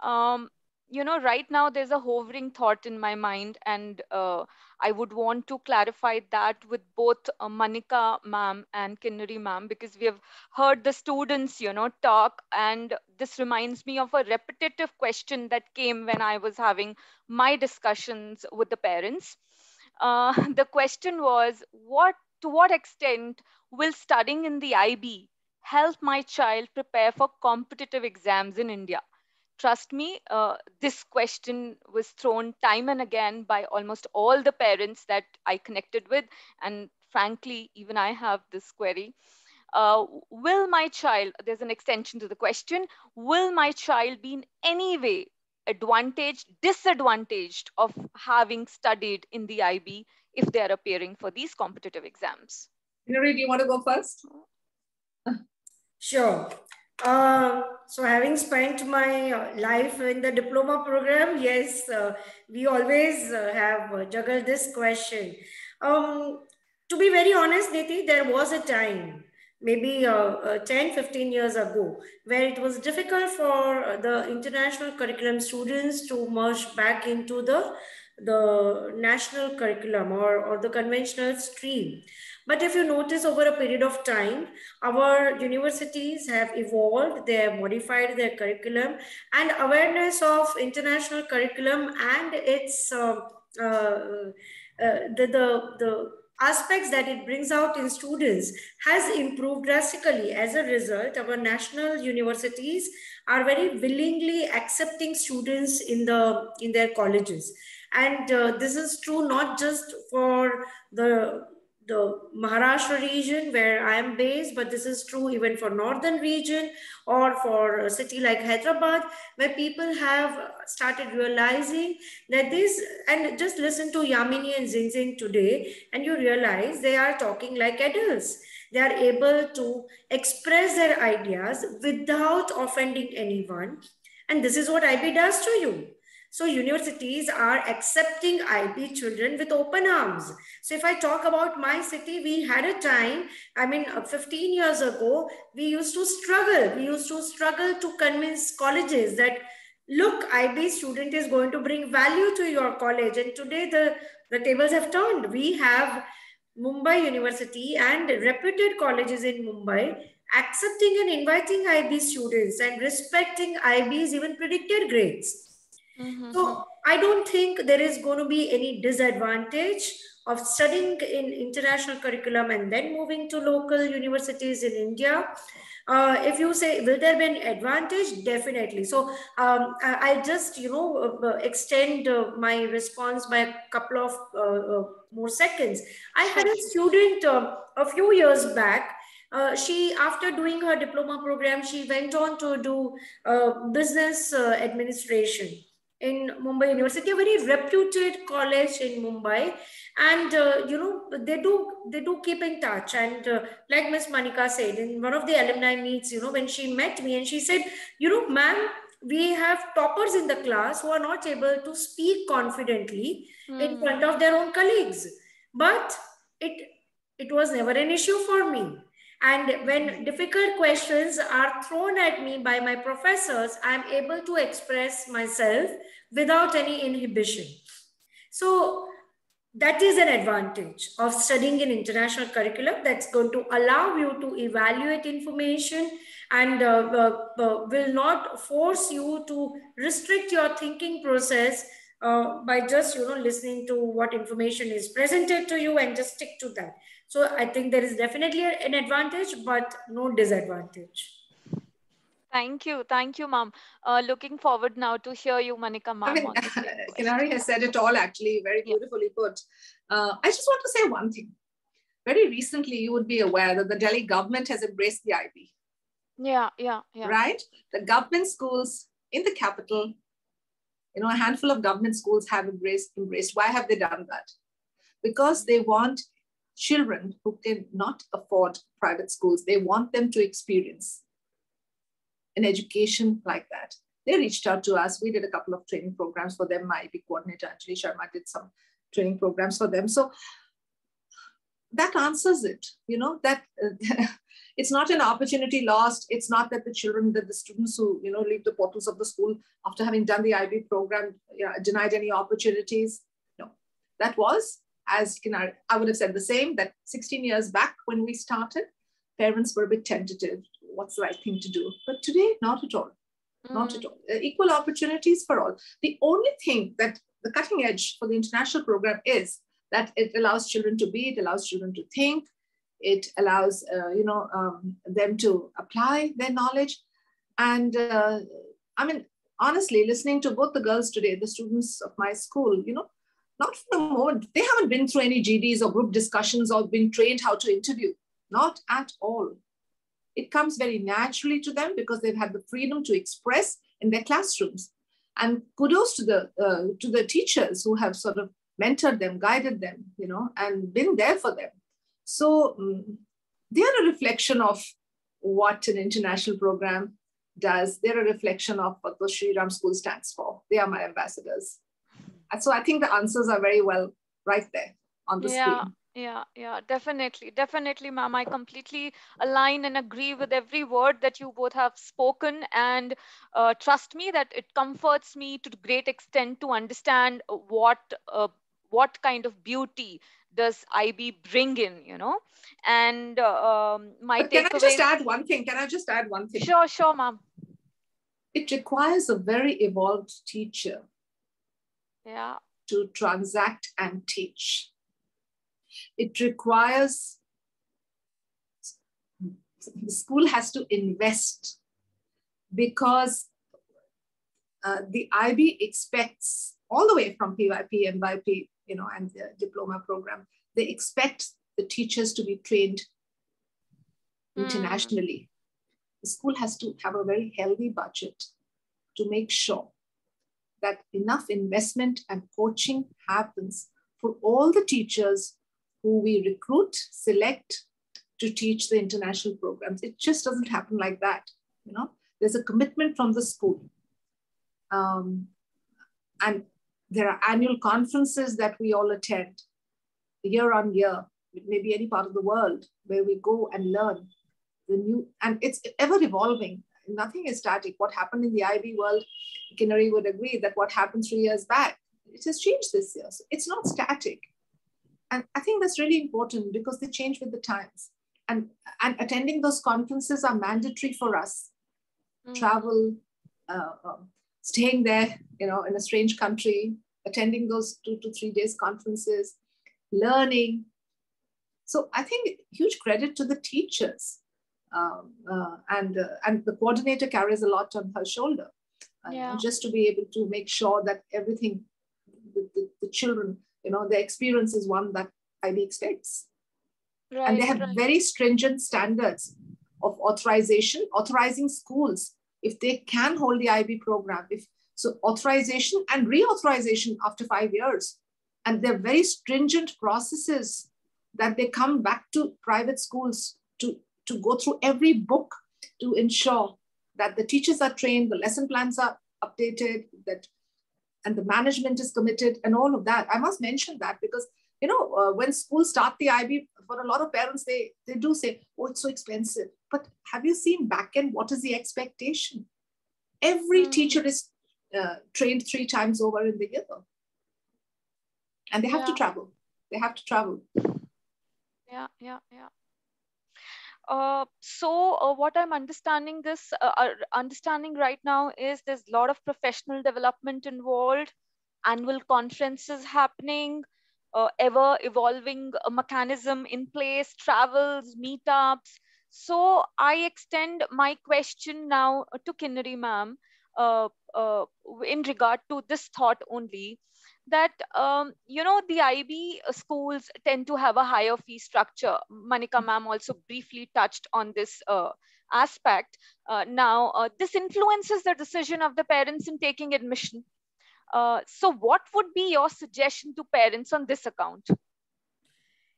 Right now there's a hovering thought in my mind, and I would want to clarify that with both Manika ma'am and Kinnari ma'am, because we have heard the students, talk, and this reminds me of a repetitive question that came when I was having my discussions with the parents. The question was, to what extent will studying in the IB help my child prepare for competitive exams in India? Trust me, this question was thrown time and again by almost all the parents that I connected with. And frankly, even I have this query. Will my child, there's an extension to the question, will my child be in any way disadvantaged of having studied in the IB if they are appearing for these competitive exams? Kinnari, do you want to go first? Sure. So having spent my life in the diploma program, yes, we always have juggled this question. To be very honest, Niti, there was a time, maybe 10, 15 years ago, where it was difficult for the international curriculum students to merge back into the national curriculum or the conventional stream. But if you notice over a period of time, our universities have evolved, they have modified their curriculum, and awareness of international curriculum and its the aspects that it brings out in students has improved drastically. As a result, our national universities are very willingly accepting students in their colleges. And this is true not just for the Maharashtra region where I am based, but this is true even for northern region or for a city like Hyderabad, where people have started realizing that this, and just listen to Yamini and Zinzin today, and you realize they are talking like adults. They are able to express their ideas without offending anyone. And this is what IB does to you. So universities are accepting IB children with open arms. So if I talk about my city, we had a time, 15 years ago, we used to struggle. We used to struggle to convince colleges that, look, IB student is going to bring value to your college. And today the tables have turned. We have Mumbai University and reputed colleges in Mumbai accepting and inviting IB students and respecting IB's even predicted grades. So I don't think there is going to be any disadvantage of studying in international curriculum and then moving to local universities in India. If you say, will there be an advantage? Definitely. So I'll just, extend my response by a couple of more seconds. I had a student a few years back. She, after doing her diploma program, she went on to do business administration in Mumbai University, a very reputed college in Mumbai. And, they do keep in touch. And like Miss Manika said, in one of the alumni meets, when she met me and she said, ma'am, we have toppers in the class who are not able to speak confidently in front of their own colleagues. But it was never an issue for me. And when difficult questions are thrown at me by my professors, I'm able to express myself without any inhibition. So that is an advantage of studying in international curriculum that's going to allow you to evaluate information and will not force you to restrict your thinking process by just, listening to what information is presented to you and just stick to that. So I think there is definitely an advantage, but no disadvantage. Thank you, ma'am. Looking forward now to hear you, Manika ma'am. Kinari has said it all, actually, very beautifully put. I just want to say one thing. Very recently, you would be aware that the Delhi government has embraced the IB. Yeah. Right? The government schools in the capital, a handful of government schools have embraced. Why have they done that? Because they want children who cannot afford private schools. They want them to experience an education like that. They reached out to us. We did a couple of training programs for them. My IB coordinator, Anjali Sharma, did some training programs for them. So that answers it, that it's not an opportunity lost. It's not that the students who, leave the portals of the school after having done the IB program, denied any opportunities. No, that was, as I would have said the same, that 16 years back when we started, parents were a bit tentative. What's the right thing to do? But today, not at all. Not at all. Equal opportunities for all. The only thing that the cutting edge for the international program is that it allows children to be, it allows children to think, it allows them to apply their knowledge. And honestly, listening to both the girls today, the students of my school, not for a moment, they haven't been through any GDs or group discussions or been trained how to interview. Not at all. It comes very naturally to them because they've had the freedom to express in their classrooms. And kudos to the teachers who have sort of mentored them, guided them, and been there for them. So they are a reflection of what an international program does, they're a reflection of what the Shri Ram School stands for. They are my ambassadors. And so I think the answers are very well right there on the screen. Yeah, definitely, ma'am. I completely align and agree with every word that you both have spoken, and trust me that it comforts me to a great extent to understand what kind of beauty does IB bring in, you know. And my Can I just add one thing? Can I just add one thing? Sure, ma'am. It requires a very evolved teacher to transact and teach. It requires, the school has to invest, because the IB expects, all the way from PYP, MYP, you know, and the diploma program, they expect the teachers to be trained internationally. The school has to have a very healthy budget to make sure that enough investment and coaching happens for all the teachers who we recruit, select to teach the international programs. It just doesn't happen like that. You know, there's a commitment from the school. And there are annual conferences that we all attend year on year, maybe any part of the world, where we go and learn the new, and it's ever evolving. Nothing is static. What happened in the IB world, Kinnari would agree that what happened 3 years back, it has changed this year. So it's not static. And I think that's really important, because they change with the times. And attending those conferences are mandatory for us. Travel, staying there, you know, in a strange country, attending those 2 to 3 days conferences, learning. So I think huge credit to the teachers. And the coordinator carries a lot on her shoulder. Just to be able to make sure that everything, the children, you know, their experience is one that IB expects. And they have very stringent standards of authorizing schools if they can hold the IB program. So authorization and reauthorization after 5 years. And they're very stringent processes that they come back to private schools to go through every book to ensure that the teachers are trained, the lesson plans are updated, and the management is committed, and all of that. I must mention that because, you know, when schools start the IB, for a lot of parents, they do say, oh, it's so expensive. But have you seen back end, what is the expectation? Every teacher is trained 3 times over in the year. And they have to travel. They have to travel. Yeah. So what I'm understanding right now is there's a lot of professional development involved, annual conferences happening, ever evolving mechanism in place, travels, meetups. So I extend my question now to Kinnari ma'am in regard to this thought only, that you know, the IB schools tend to have a higher fee structure. Manika ma'am also briefly touched on this aspect. Now this influences the decision of the parents in taking admission. So what would be your suggestion to parents on this account?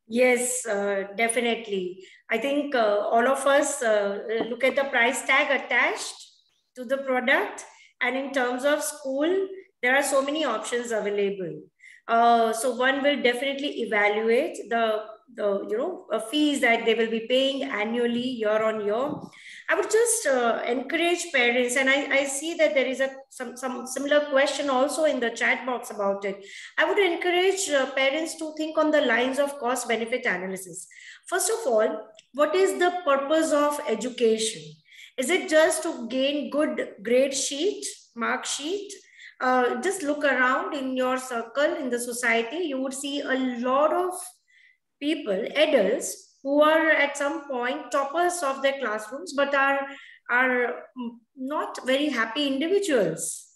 Yes, definitely. I think all of us look at the price tag attached to the product, and in terms of school, there are so many options available. So one will definitely evaluate the fees that they will be paying annually, year on year. I would just encourage parents, and I see that there is some similar question also in the chat box about it. I would encourage parents to think on the lines of cost benefit analysis. First of all, what is the purpose of education? Is it just to gain good grade sheet, mark sheet? Just look around in your circle, in the society, you would see a lot of people, adults, who are at some point toppers of their classrooms, but are not very happy individuals.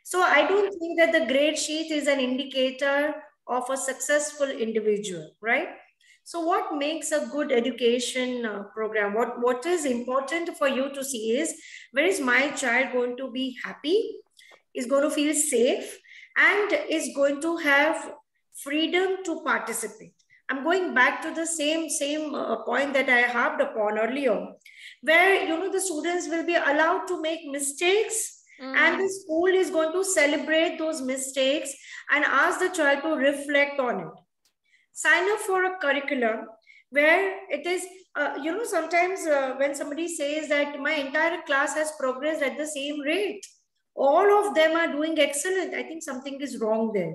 So I don't think that the grade sheet is an indicator of a successful individual, right? So what makes a good education program? What is important for you to see is, where is my child going to be happy, is going to feel safe, and is going to have freedom to participate. I'm going back to the same point that I harped upon earlier. where, you know, the students will be allowed to make mistakes, and the school is going to celebrate those mistakes and ask the child to reflect on it. Sign up for a curriculum where it is, you know, sometimes when somebody says that my entire class has progressed at the same rate, all of them are doing excellent, I think something is wrong there.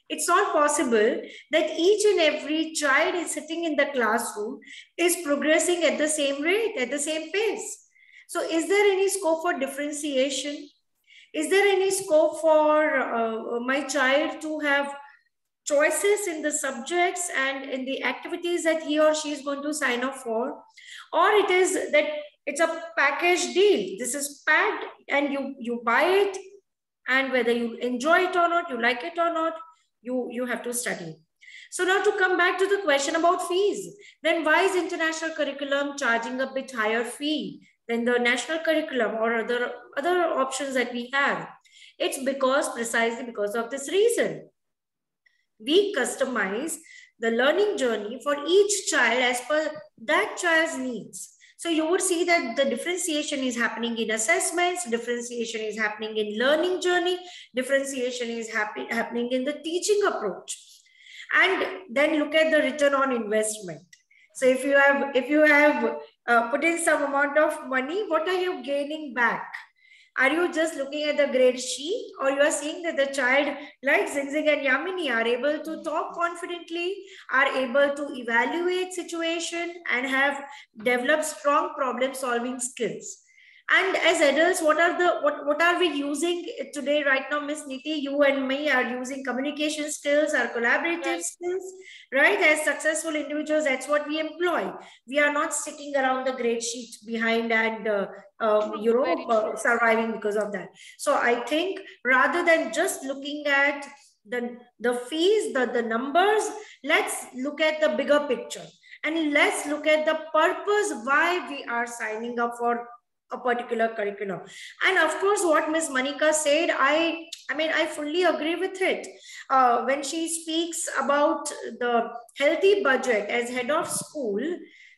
It's not possible that each and every child is sitting in the classroom is progressing at the same rate, at the same pace. So is there any scope for differentiation? Is there any scope for my child to have choices in the subjects and in the activities that he or she is going to sign up for? Or it is that it's a package deal. This is packed and you buy it, and whether you enjoy it or not, you like it or not, you have to study. So now to come back to the question about fees, then why is international curriculum charging a bit higher fee than the national curriculum or other options that we have? It's precisely because of this reason. We customize the learning journey for each child as per that child's needs. So you would see that the differentiation is happening in assessments, differentiation is happening in learning journey, differentiation is happening in the teaching approach. And then look at the return on investment. So if you have put in some amount of money, what are you gaining back? Are you just looking at the grade sheet, or you are seeing that the child like Zingzing and Yamini are able to talk confidently, are able to evaluate situation and have developed strong problem solving skills? And as adults, what are we using today right now, Miss Niti? You and me are using communication skills, our collaborative skills, right? As successful individuals, that's what we employ. We are not sitting around the grade sheet behind and surviving because of that. So I think rather than just looking at the fees, the numbers, let's look at the bigger picture, and let's look at the purpose why we are signing up for a particular curriculum. And of course, what Ms. Manika said, I fully agree with it. When she speaks about the healthy budget as head of school,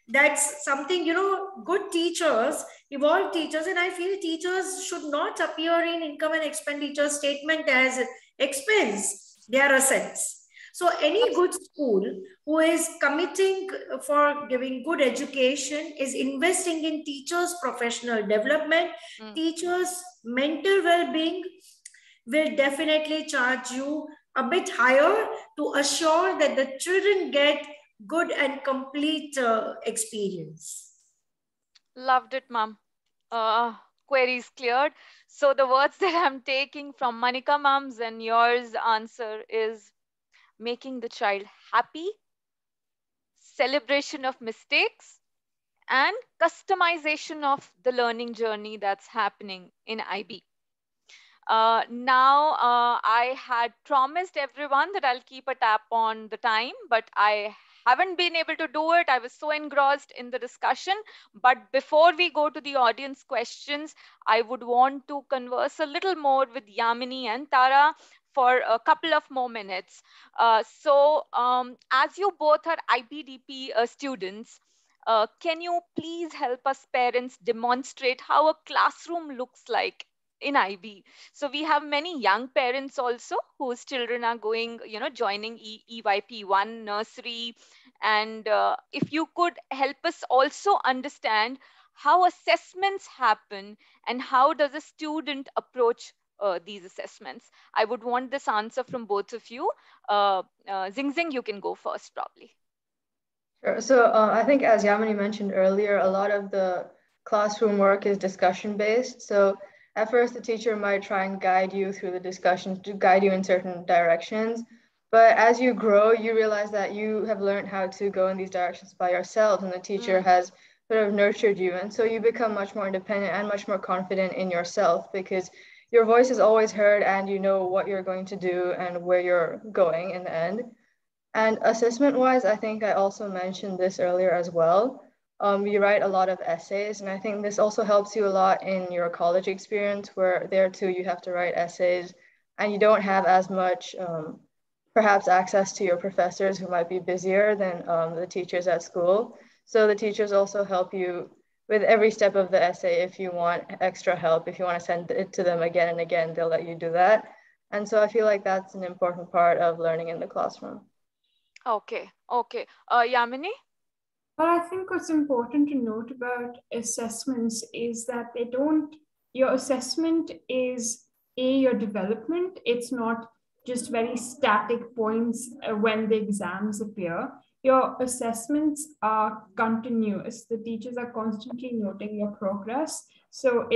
that's something, you know, good teachers, evolved teachers, and I feel teachers should not appear in income and expenditure statement as expense. They are assets. So any good school who is committing for giving good education is investing in teachers' professional development, teachers' mental well-being, will definitely charge you a bit higher to assure that the children get good and complete experience. Loved it, ma'am. Queries cleared. So the words that I'm taking from Manika ma'am's and yours answer is making the child happy, celebration of mistakes, and customization of the learning journey that's happening in IB. Now, I had promised everyone that I'll keep a tap on the time, but I haven't been able to do it. I was so engrossed in the discussion. But before we go to the audience questions, I would want to converse a little more with Yamini and Tara for a couple of more minutes. As you both are IBDP students, can you please help us parents demonstrate how a classroom looks like in IB? So we have many young parents also whose children are going, joining EYP1 nursery. And if you could help us also understand how assessments happen and how does a student approach these assessments. I would want this answer from both of you. Zingzing, you can go first probably. Sure. So I think as Yamini mentioned earlier, a lot of the classroom work is discussion based. So at first, the teacher might try and guide you through the discussion to guide you in certain directions. But as you grow, you realize that you have learned how to go in these directions by yourself, and the teacher has sort of nurtured you. And so you become much more independent and much more confident in yourself because your voice is always heard and you know what you're going to do and where you're going in the end. And assessment-wise, I think I also mentioned this earlier as well. You write a lot of essays, and I think this also helps you a lot in your college experience, where there too you have to write essays, and you don't have as much perhaps access to your professors who might be busier than the teachers at school. So the teachers also help you with every step of the essay, if you want extra help, if you want to send it to them again and again, they'll let you do that. And so I feel like that's an important part of learning in the classroom. Okay, okay. Yamini? Well, I think what's important to note about assessments is that your assessment is your development. It's not just very static points when the exams appear. Your assessments are continuous. The teachers are constantly noting your progress. So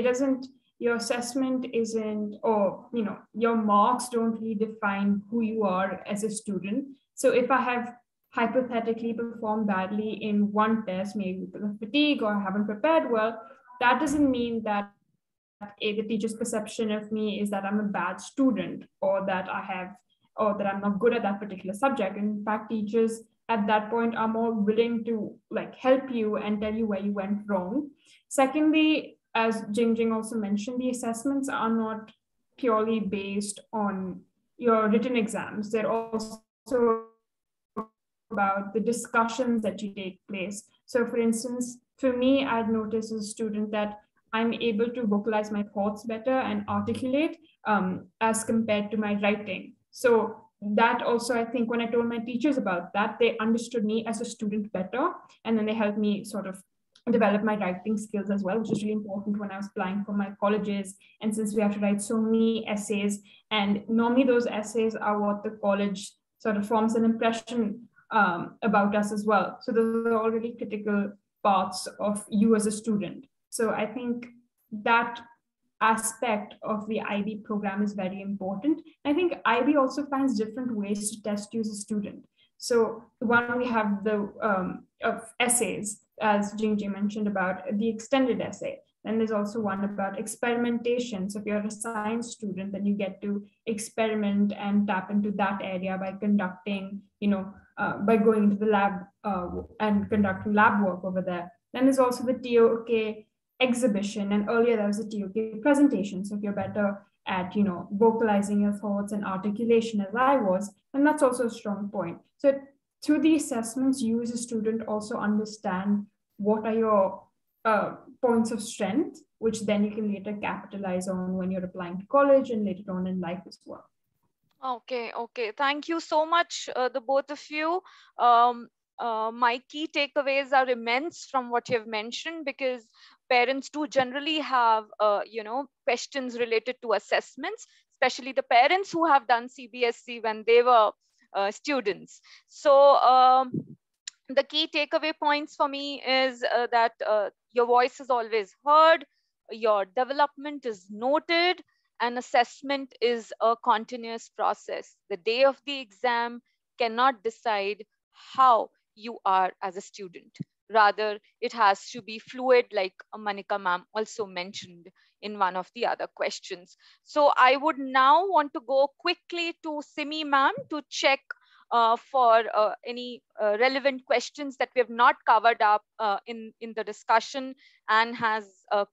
your assessment isn't, or your marks don't really define who you are as a student. So if I have hypothetically performed badly in one test, maybe because of fatigue or I haven't prepared well, that doesn't mean that the teacher's perception of me is that I'm a bad student or that I'm not good at that particular subject. In fact, teachers at that point are more willing to help you and tell you where you went wrong. Secondly, as Jingjing also mentioned, the assessments are not purely based on your written exams. They're also about the discussions that you take place. So for instance, for me, I'd noticed as a student that I'm able to vocalize my thoughts better and articulate as compared to my writing. So that also, I think when I told my teachers about that, they understood me as a student better. And then they helped me sort of develop my writing skills as well, which is really important when I was applying for my colleges. And since we have to write so many essays, and normally those essays are what the college sort of forms an impression about us as well. So those are all really critical parts of you as a student. So I think that aspect of the IB program is very important. I think IB also finds different ways to test you as a student. So one, we have the of essays, as Jingjing mentioned about the extended essay. Then there's also one about experimentation. So if you're a science student, then you get to experiment and tap into that area by conducting, by going into the lab and conducting lab work over there. Then there's also the TOK exhibition, and earlier there was a TOK presentation. So if you're better at, vocalizing your thoughts and articulation as I was, then that's also a strong point. So through the assessments, you as a student also understand what are your points of strength, which then you can later capitalize on when you're applying to college and later on in life as well. Okay. Thank you so much, the both of you. My key takeaways are immense from what you've mentioned, because parents do generally have, questions related to assessments, especially the parents who have done CBSE when they were students. So the key takeaway points for me is that your voice is always heard, your development is noted, and assessment is a continuous process. The day of the exam cannot decide how you are as a student. Rather, it has to be fluid, like Manika ma'am also mentioned in one of the other questions. So I would now want to go quickly to Simi ma'am to check for any relevant questions that we have not covered up in the discussion and has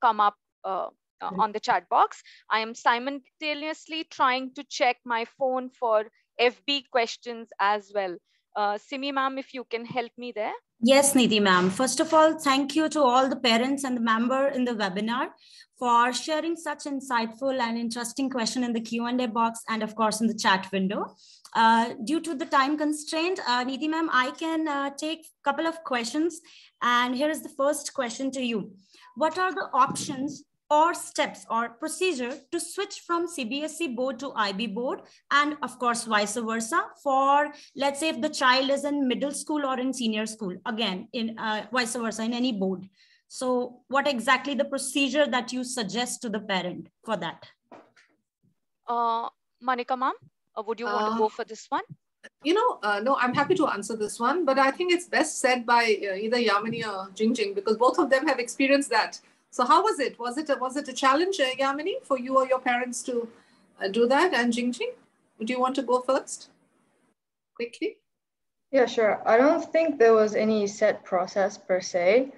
come up on the chat box. I am simultaneously trying to check my phone for FB questions as well. Simi ma'am, if you can help me there. Yes, Nidhi ma'am. First of all, thank you to all the parents and the member in the webinar for sharing such insightful and interesting question in the Q&A box and of course in the chat window. Due to the time constraint, Nidhi ma'am, I can take a couple of questions, and here is the first question to you. What are the options or steps or procedure to switch from CBSE board to IB board, and of course vice versa for, let's say, if the child is in middle school or in senior school, again in vice versa in any board? So what exactly the procedure that you suggest to the parent for that? Manika ma'am, would you want to go for this one? No, I'm happy to answer this one, but I think it's best said by either Yamini or Jingjing, because both of them have experienced that. So how was it? Was it a challenge, Yamini, for you or your parents to do that? And Jingjing, would you want to go first? Quickly. Yeah, sure. I don't think there was any set process per se,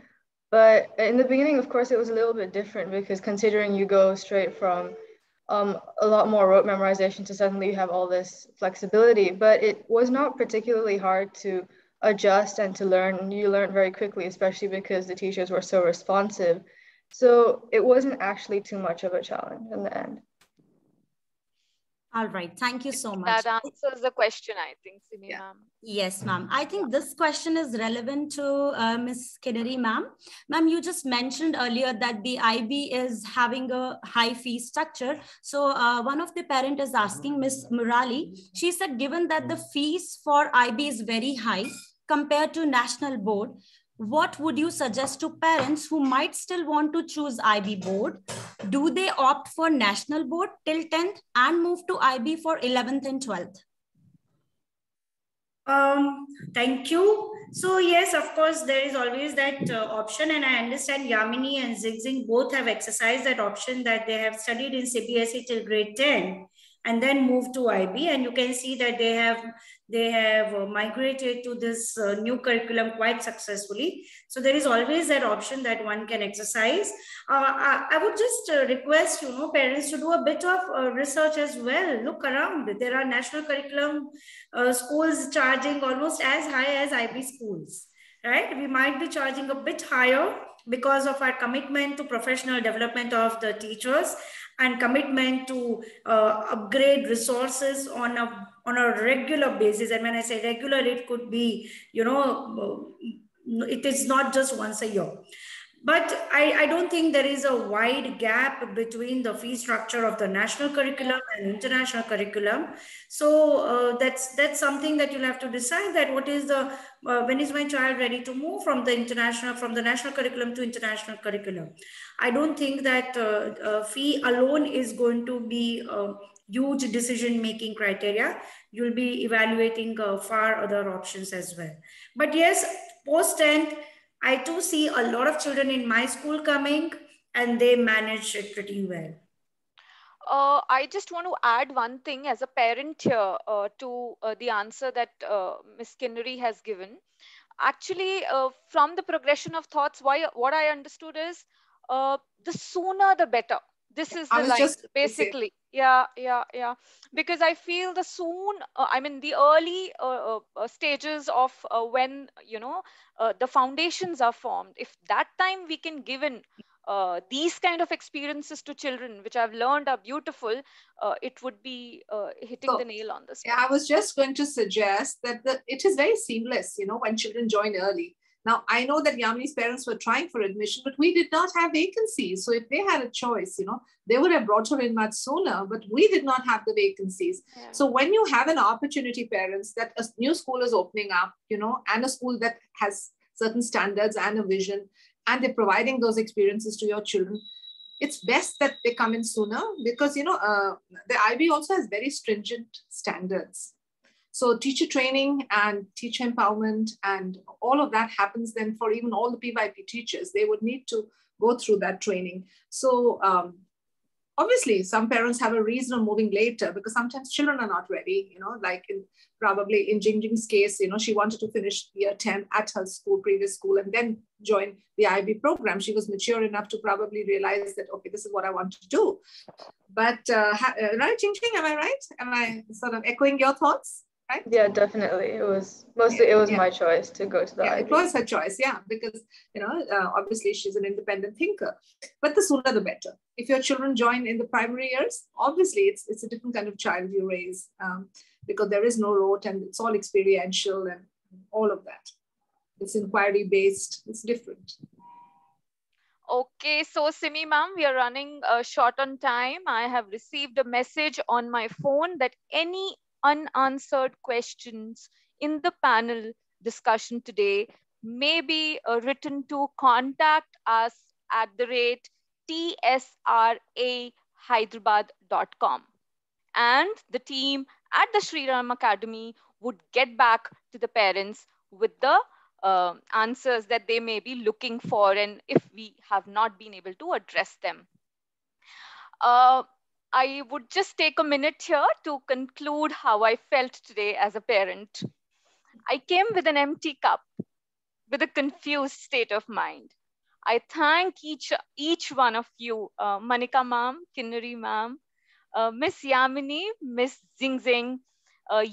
but in the beginning, of course, it was a little bit different, because considering you go straight from a lot more rote memorization to suddenly you have all this flexibility, but it was not particularly hard to adjust and to learn. You learned very quickly, especially because the teachers were so responsive. So it wasn't actually too much of a challenge in the end. All right, thank you so much. That answers the question, I think, Simi ma'am. Yes, ma'am. I think this question is relevant to Ms. Kinnari, ma'am. Ma'am, you just mentioned earlier that the IB is having a high fee structure. So one of the parent is asking, Ms. Murali, she said, given that the fees for IB is very high compared to national board, what would you suggest to parents who might still want to choose IB board? Do they opt for national board till 10th and move to IB for 11th and 12th? Thank you. So yes, of course, there is always that option, and I understand Yamini and Zigzing both have exercised that option, that they have studied in CBSE till grade 10 and then moved to IB, and you can see that they have migrated to this new curriculum quite successfully. So there is always that option that one can exercise. I would just request, parents to do a bit of research as well. Look around. There are national curriculum schools charging almost as high as IB schools, right? We might be charging a bit higher because of our commitment to professional development of the teachers and commitment to upgrade resources on a regular basis. And when I say regular, it could be, it is not just once a year. But I don't think there is a wide gap between the fee structure of the national curriculum and international curriculum. So that's something that you'll have to decide, that what is the, when is my child ready to move from the national curriculum to international curriculum. I don't think that fee alone is going to be a huge decision-making criteria. You'll be evaluating far other options as well. But yes, post-10th, I do see a lot of children in my school coming, and they manage it pretty well. I just want to add one thing as a parent here to the answer that Ms. Kinnari has given. Actually, from the progression of thoughts, what I understood is the sooner the better. This is the line, basically. Yeah. Because I feel the the early stages of when, the foundations are formed, if that time we can give in these kind of experiences to children, which I've learned are beautiful, it would be hitting the nail on the spot. Yeah, I was just going to suggest that it is very seamless, when children join early. Now, I know that Yamini's parents were trying for admission, but we did not have vacancies. So if they had a choice, they would have brought her in much sooner, but we did not have the vacancies. Yeah. So when you have an opportunity, parents, that a new school is opening up, and a school that has certain standards and a vision, and they're providing those experiences to your children, it's best that they come in sooner, because, the IB also has very stringent standards. So teacher training and teacher empowerment and all of that happens then for even all the PYP teachers. They would need to go through that training. So obviously some parents have a reason of moving later, because sometimes children are not ready, like probably in Jingjing's case, she wanted to finish year 10 at her previous school, and then join the IB program. She was mature enough to probably realize that, okay, this is what I want to do. But right, Jingjing, am I right? Am I sort of echoing your thoughts? Right? Yeah, definitely. It was my choice to go to the IB. It was her choice, because obviously she's an independent thinker. But the sooner the better. If your children join in the primary years, obviously it's a different kind of child you raise, because there is no rote and it's all experiential and all of that. It's inquiry based. It's different. Okay, so Simi ma'am, we are running short on time. I have received a message on my phone that any unanswered questions in the panel discussion today may be written to contact us at tsrahyderabad.com, and the team at the Shri Ram Academy would get back to the parents with the answers that they may be looking for, and if we have not been able to address them. I would just take a minute here to conclude how I felt today as a parent. I came with an empty cup, with a confused state of mind. I thank each one of you, Manika ma'am, Kinnari ma'am, Miss Yamini, Miss Zingzing,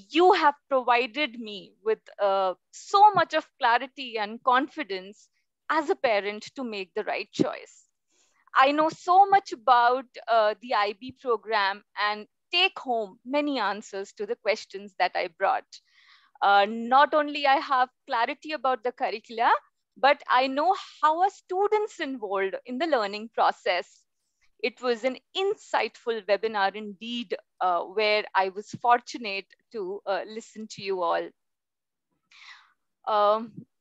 you have provided me with so much of clarity and confidence as a parent to make the right choice. I know so much about the IB program and take home many answers to the questions that I brought. Not only I have clarity about the curricula, but I know how are students involved in the learning process. It was an insightful webinar indeed, where I was fortunate to listen to you all.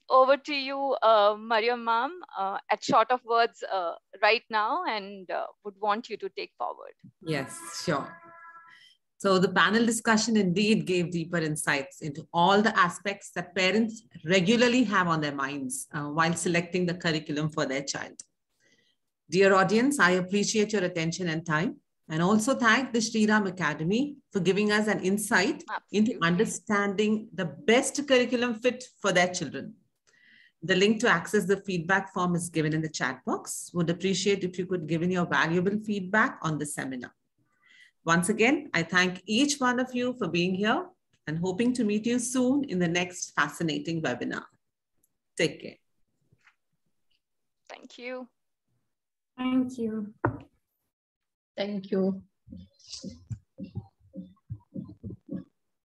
Over to you, Mariam ma'am, at short of words right now, and would want you to take forward. Yes, sure. So the panel discussion indeed gave deeper insights into all the aspects that parents regularly have on their minds while selecting the curriculum for their child. Dear audience, I appreciate your attention and time, and also thank the Shri Ram Academy for giving us an insight into understanding the best curriculum fit for their children. The link to access the feedback form is given in the chat box. Would appreciate if you could give in your valuable feedback on the seminar. Once again, I thank each one of you for being here and hoping to meet you soon in the next fascinating webinar. Take care. Thank you. Thank you. Thank you.